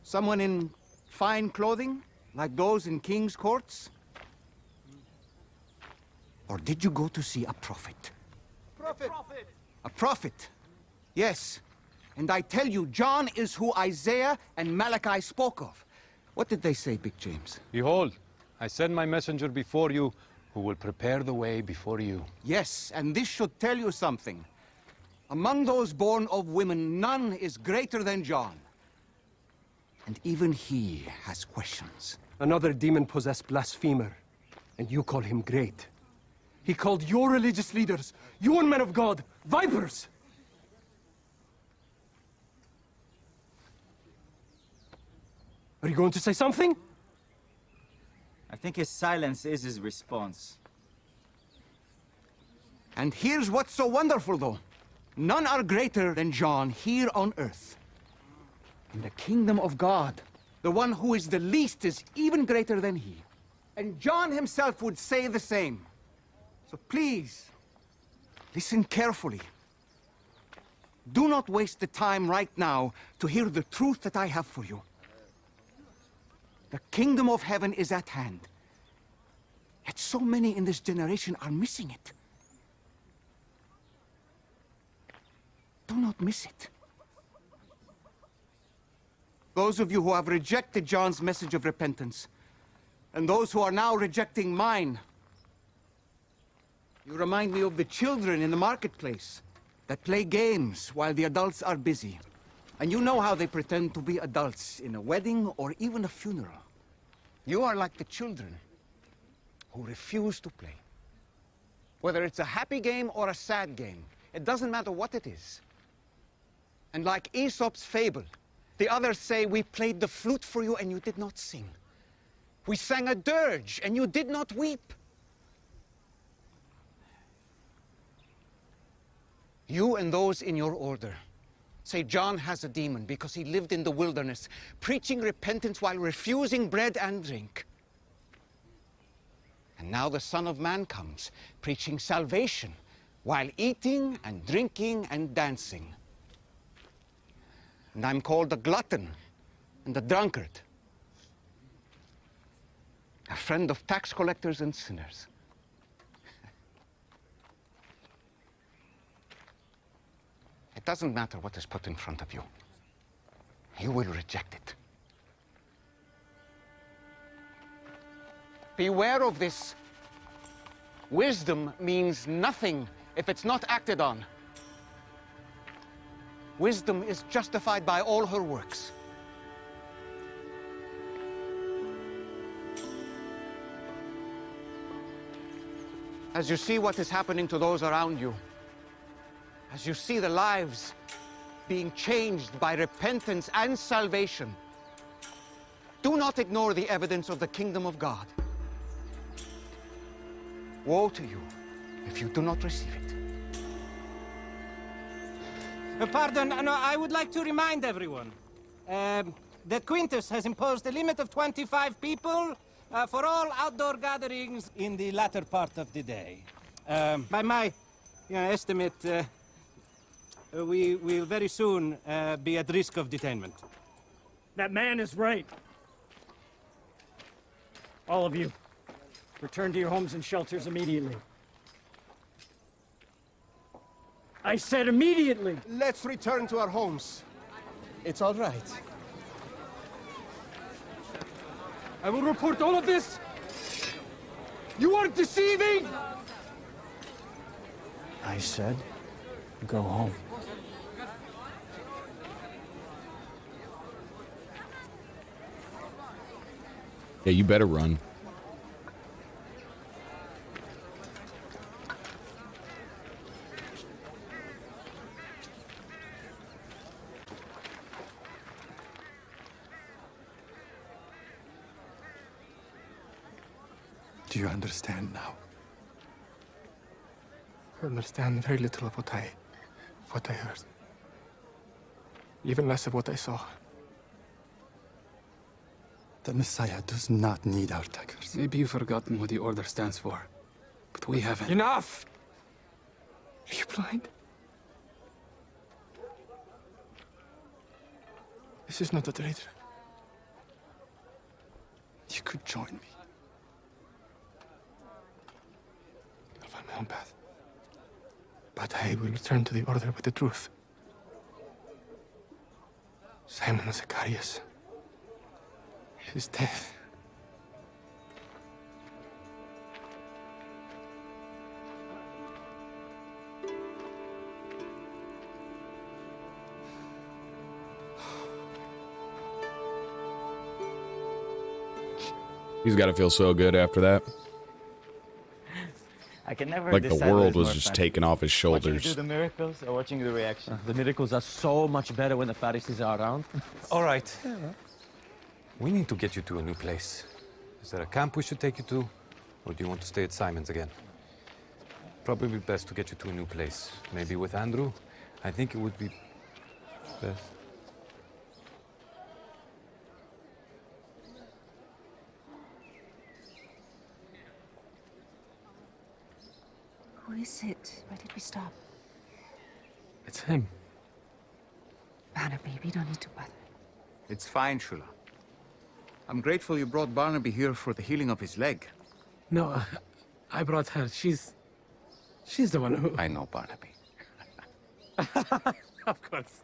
Someone in fine clothing, like those in king's courts? Or did you go to see a prophet? Prophet! A prophet, yes. And I tell you, John is who Isaiah and Malachi spoke of. What did they say, Big James? Behold, I send my messenger before you, who will prepare the way before you. Yes, and this should tell you something. Among those born of women, none is greater than John. And even he has questions. Another demon-possessed blasphemer, and you call him great. He called your religious leaders, your men of God, vipers! Are you going to say something? I think his silence is his response. And here's what's so wonderful, though. None are greater than John here on earth. In the kingdom of God, the one who is the least is even greater than he. And John himself would say the same. So please, listen carefully. Do not waste the time right now to hear the truth that I have for you. The kingdom of heaven is at hand. Yet so many in this generation are missing it. Do not miss it. Those of you who have rejected John's message of repentance, and those who are now rejecting mine, you remind me of the children in the marketplace that play games while the adults are busy. And you know how they pretend to be adults in a wedding or even a funeral. You are like the children who refuse to play. Whether it's a happy game or a sad game, it doesn't matter what it is. And like Aesop's fable, the others say, we played the flute for you and you did not sing. We sang a dirge and you did not weep. You and those in your order say John has a demon because he lived in the wilderness, preaching repentance while refusing bread and drink. And now the Son of Man comes, preaching salvation while eating and drinking and dancing. And I'm called a glutton and a drunkard, a friend of tax collectors and sinners. It doesn't matter what is put in front of you. You will reject it. Beware of this. Wisdom means nothing if it's not acted on. Wisdom is justified by all her works. As you see what is happening to those around you, as you see the lives being changed by repentance and salvation, do not ignore the evidence of the kingdom of God. Woe to you if you do not receive it. Pardon, no, I would like to remind everyone that Quintus has imposed a limit of 25 people for all outdoor gatherings in the latter part of the day. By my estimate, we will very soon be at risk of detainment. That man is right. All of you, return to your homes and shelters immediately. I said immediately! Let's return to our homes. It's all right. I will report all of this You are deceiving! I said, go home. Yeah, you better run. Do you understand now? I understand very little of what I heard. Even less of what I saw. The Messiah does not need our daggers. Maybe you've forgotten what the Order stands for, but we haven't. Enough! Are you blind? This is not a traitor. You could join me. I'll find my own path. But I will return to the Order with the truth. Simon Zacharias is dead. He's got to feel so good after that. I can never Like the decide world what is was more just fun. taken off his Watching you shoulders. do the miracles or watching the reaction? The miracles are so much better when the Pharisees are around. All right. We need to get you to a new place. Is there a camp we should take you to? Or do you want to stay at Simon's again? Probably best to get you to a new place. Maybe with Andrew? I think it would be best. Who is it? Why did we stop? It's him. Barnaby, we don't need to bother. It's fine, Shula. I'm grateful you brought Barnaby here for the healing of his leg. No, I brought her. She's the one who... I know Barnaby. Of course.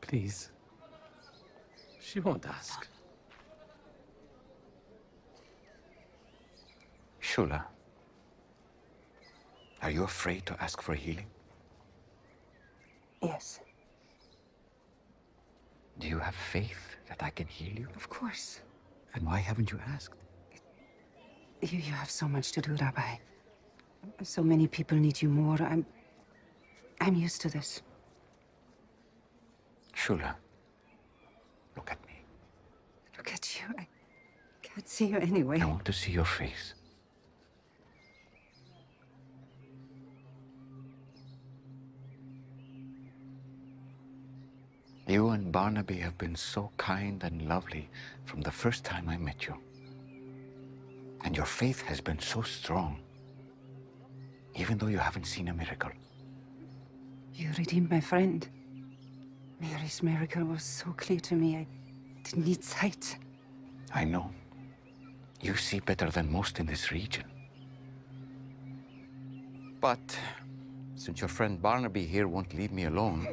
Please. She won't ask. Shula, are you afraid to ask for healing? Yes, Do you have faith that I can heal you? of course. Then why haven't you asked? You have so much to do, Rabbi. So many people need you more. I'm used to this. Shula, look at me. Look at you. I can't see you anyway. I want to see your face. You and Barnaby have been so kind and lovely from the first time I met you. And your faith has been so strong, even though you haven't seen a miracle. You redeemed my friend. Mary's miracle was so clear to me. I didn't need sight. I know. You see better than most in this region. But since your friend Barnaby here won't leave me alone,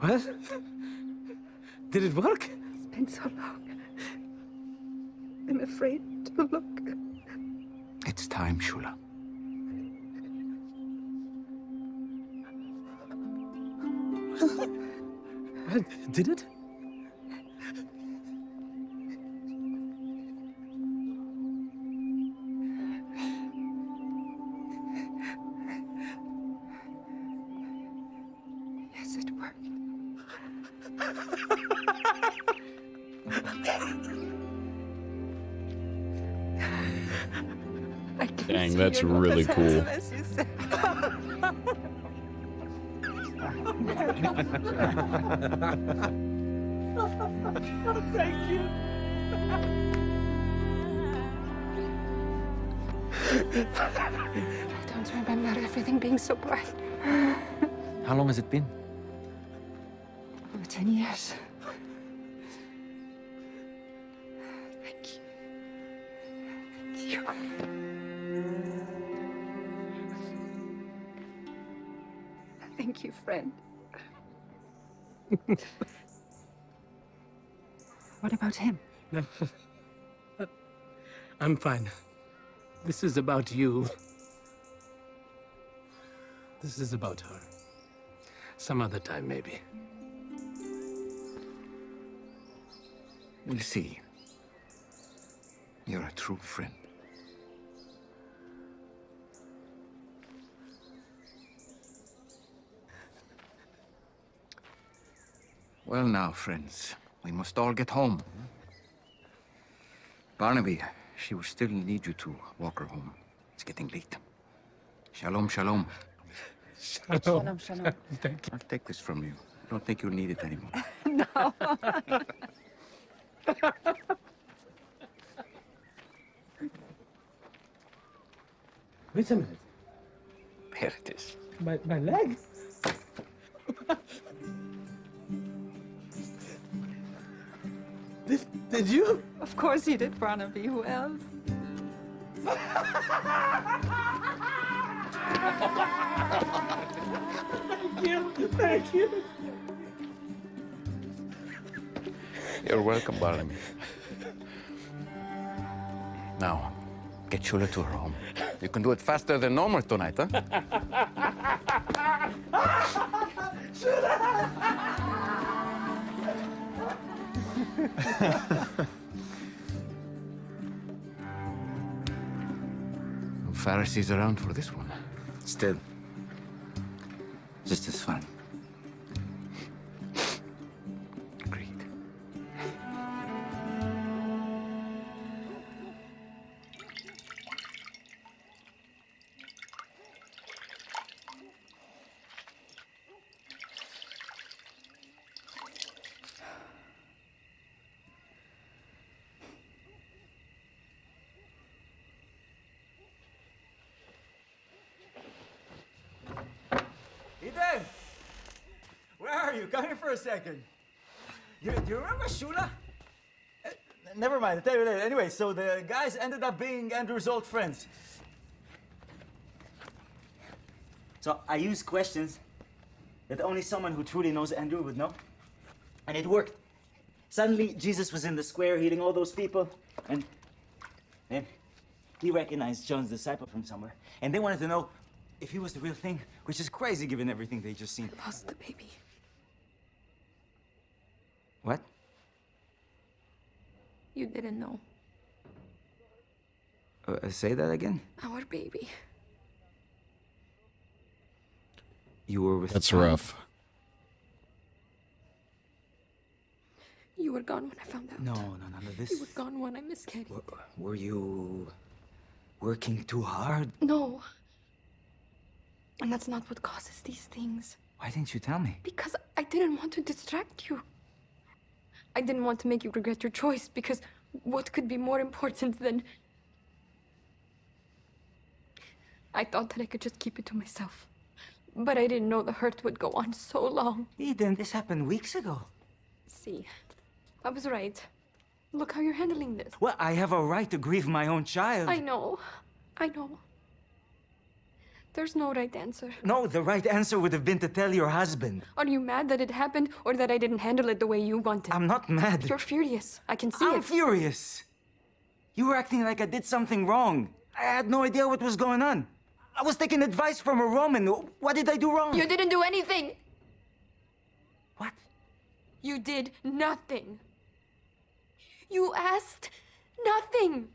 What? Did it work? It's been so long. I'm afraid to look. it's time, Shula. Did it? Yes, it worked. Dang, that's really cool. Thank you. I don't remember everything being so bright. How long has it been? Over 10 years. Thank you. Thank you. Thank you, friend. What about him? No. I'm fine. This is about you. This is about her. Some other time, maybe. We'll see. You're a true friend. Well now, friends, we must all get home. Barnaby, she will still need you to walk her home. It's getting late. Shalom, shalom. Shalom, shalom. Thank you. I'll take this from you. I don't think you'll need it anymore. No. Wait a minute. Here it is. My leg? Did you? Of course he did, Barnaby. Who else? Thank you. Thank you. You're welcome, Barnaby. Now, get Shula to her home. You can do it faster than normal tonight, huh? No Pharisees around for this one. Still, just as fun. Agreed. Eden! Where are you? Come here for a second. Do you remember Shula? Never mind, I'll tell you later. Anyway, so the guys ended up being Andrew's old friends. So I used questions that only someone who truly knows Andrew would know. And it worked. Suddenly, Jesus was in the square eating all those people, and then he recognized John's disciple from somewhere. And they wanted to know if he was the real thing, which is crazy given everything they just seen. Lost the baby. What? You didn't know. Say that again? Our baby. You were with... That's rough. You were gone when I found out. No, this... You were gone when I miscarried. Were you working too hard? No. And that's not what causes these things. Why didn't you tell me? Because I didn't want to distract you. I didn't want to make you regret your choice, because what could be more important than... I thought that I could just keep it to myself. But I didn't know the hurt would go on so long. Eden, this happened weeks ago. See, I was right. Look how you're handling this. Well, I have a right to grieve my own child. I know. There's no right answer. No, the right answer would have been to tell your husband. Are you mad that it happened, or that I didn't handle it the way you wanted? I'm not mad. You're furious. I can see it. I'm furious. You were acting like I did something wrong. I had no idea what was going on. I was taking advice from a Roman. What did I do wrong? You didn't do anything. What? You did nothing. You asked nothing.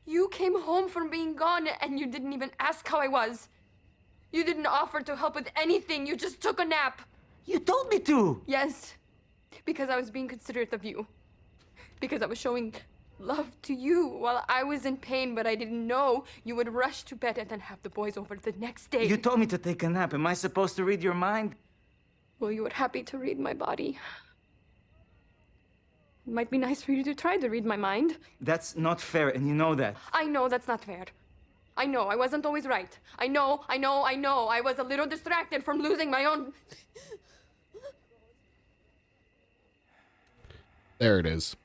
You came home from being gone and you didn't even ask how I was. You didn't offer to help with anything. You just took a nap. You told me to. Yes, because I was being considerate of you. Because I was showing love to you while I was in pain, but I didn't know you would rush to bed and then have the boys over the next day. You told me to take a nap. Am I supposed to read your mind? Well, you were happy to read my body. It might be nice for you to try to read my mind. That's not fair, and you know that. I know that's not fair. I know I wasn't always right. I know. I was a little distracted from losing my own... There it is.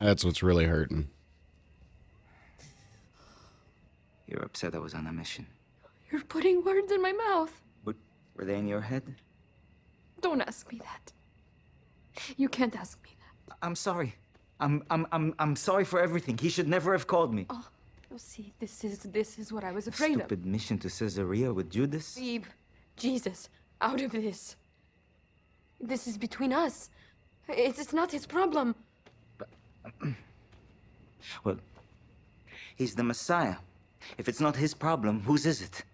That's what's really hurting. You're upset I was on a mission. You're putting words in my mouth. Were they in your head? Don't ask me that. You can't ask me that. I'm sorry. I'm sorry for everything. He should never have called me. Oh, see, this is what I was afraid of. Stupid mission to Caesarea with Judas. Leave Jesus out of this. This is between us. It's not his problem. Well, he's the Messiah. If it's not his problem, whose is it?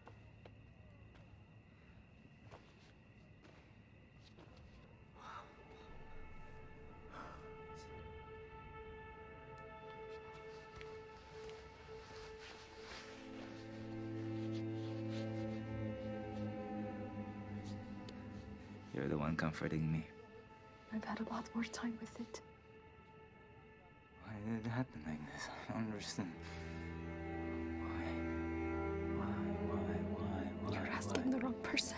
You're the one comforting me. I've had a lot more time with it. Why did it happen like this? I don't understand. Why? You're asking the wrong person.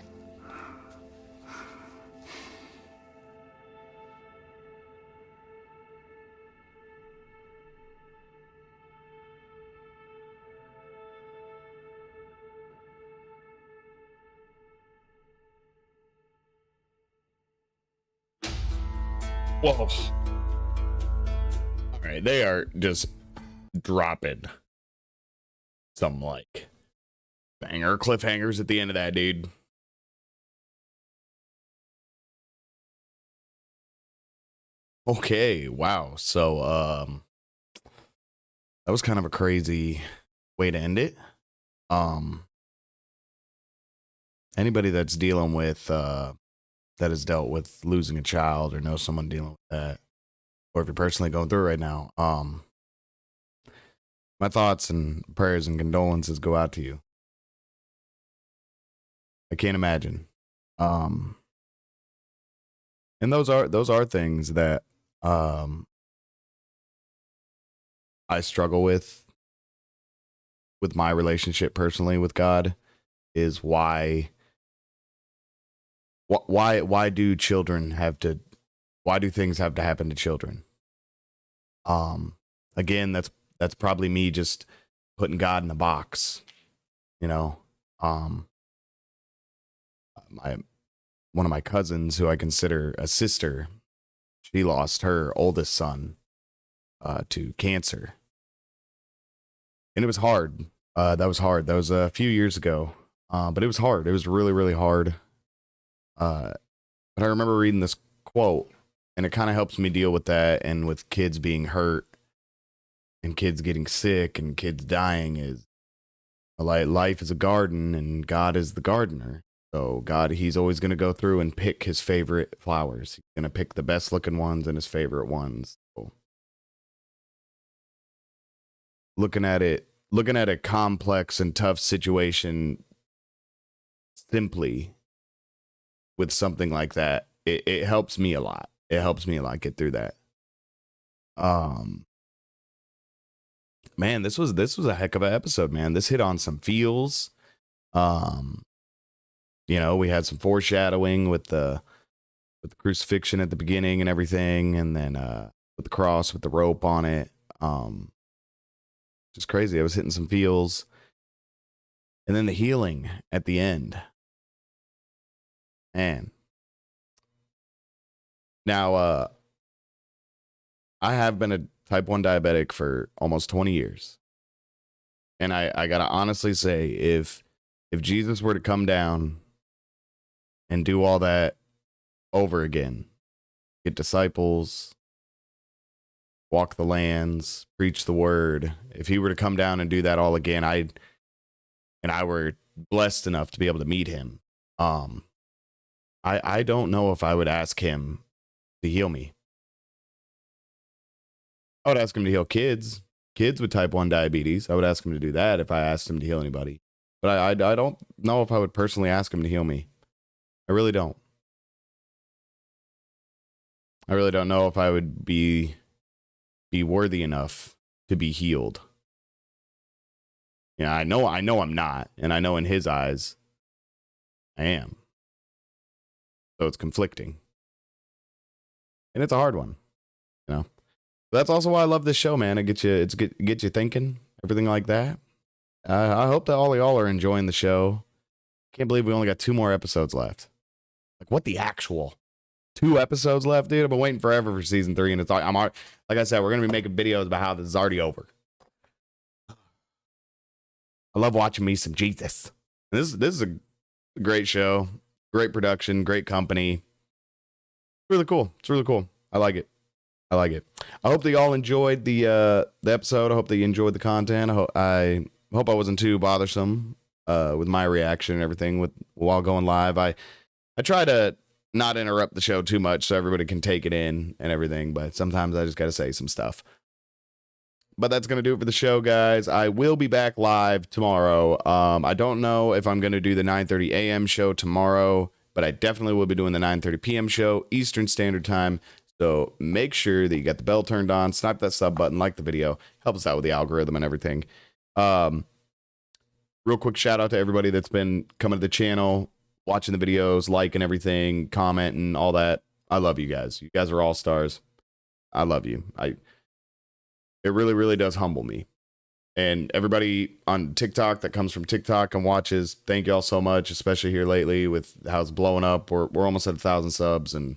Whoa. All right, they are just dropping some like banger cliffhangers at the end of that, dude. Okay, wow. So that was kind of a crazy way to end it. Anybody that's dealing with that has dealt with losing a child or know someone dealing with that, or if you're personally going through it right now, my thoughts and prayers and condolences go out to you. I can't imagine. And those are things that I struggle with my relationship personally with God, is why do children have to, why do things have to happen to children? Again, that's probably me just putting God in a box, you know. One of my cousins, who I consider a sister, she lost her oldest son to cancer, and it was hard. That was hard. That was a few years ago, but it was hard. It was really, really hard. But I remember reading this quote, and it kind of helps me deal with that, and with kids being hurt and kids getting sick and kids dying. Is like, life is a garden and God is the gardener. So God, he's always going to go through and pick his favorite flowers. He's going to pick the best looking ones and his favorite ones. So looking at a complex and tough situation simply with something like that, it helps me a lot. It helps me a lot get through that. Man, this was a heck of an episode, man. This hit on some feels. You know, we had some foreshadowing with the crucifixion at the beginning and everything, and then with the cross with the rope on it. Just crazy. I was hitting some feels. And then the healing at the end. Man. Now, I have been a type 1 diabetic for almost 20 years. And I gotta honestly say, if Jesus were to come down and do all that over again, get disciples, walk the lands, preach the word, if he were to come down and do that all again, I were blessed enough to be able to meet him, I don't know if I would ask him to heal me. I would ask him to heal kids with type 1 diabetes. I would ask him to do that if I asked him to heal anybody. But I don't know if I would personally ask him to heal me. I really don't. I really don't know if I would be worthy enough to be healed. Yeah, I know I'm not, and I know in his eyes I am. So it's conflicting. And it's a hard one, you know. But that's also why I love this show, man. It gets you thinking, everything like that. I hope that all of y'all are enjoying the show. Can't believe we only got 2 more episodes left. Like, what the actual? 2 episodes left, dude. I've been waiting forever for season 3, and it's like like I said, we're gonna be making videos about how this is already over. I love watching me some Jesus. This is a great show, great production, great company. Really cool. It's really cool. I like it. I hope that y'all enjoyed the episode. I hope that you enjoyed the content. I hope I wasn't too bothersome with my reaction and everything while going live. I try to not interrupt the show too much so everybody can take it in and everything, but sometimes I just got to say some stuff. But that's going to do it for the show, guys. I will be back live tomorrow. I don't know if I'm going to do the 9:30 a.m. show tomorrow, but I definitely will be doing the 9:30 p.m. show, Eastern Standard Time. So make sure that you got the bell turned on, snipe that sub button, like the video, help us out with the algorithm and everything. Real quick shout out to everybody that's been coming to the channel, watching the videos, liking everything, commenting, all that. I love you guys. You guys are all stars. I love you. It really, really does humble me. And everybody on TikTok that comes from TikTok and watches, thank y'all so much, especially here lately with how it's blowing up. We're almost at 1,000 subs, and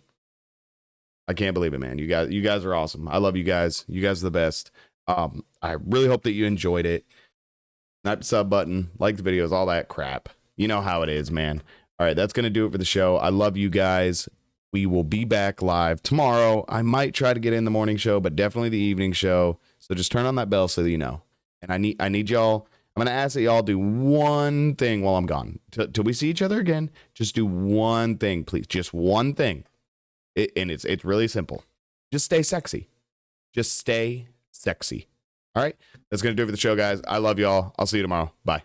I can't believe it, man. You guys are awesome. I love you guys. You guys are the best. I really hope that you enjoyed it. Snipe the sub button, like the videos, all that crap. You know how it is, man. All right, that's going to do it for the show. I love you guys. We will be back live tomorrow. I might try to get in the morning show, but definitely the evening show. So just turn on that bell so that you know. And I need y'all. I'm going to ask that y'all do one thing while I'm gone. Till we see each other again, just do one thing, please. Just one thing. And it's really simple. Just stay sexy. Just stay sexy. All right? That's going to do it for the show, guys. I love y'all. I'll see you tomorrow. Bye.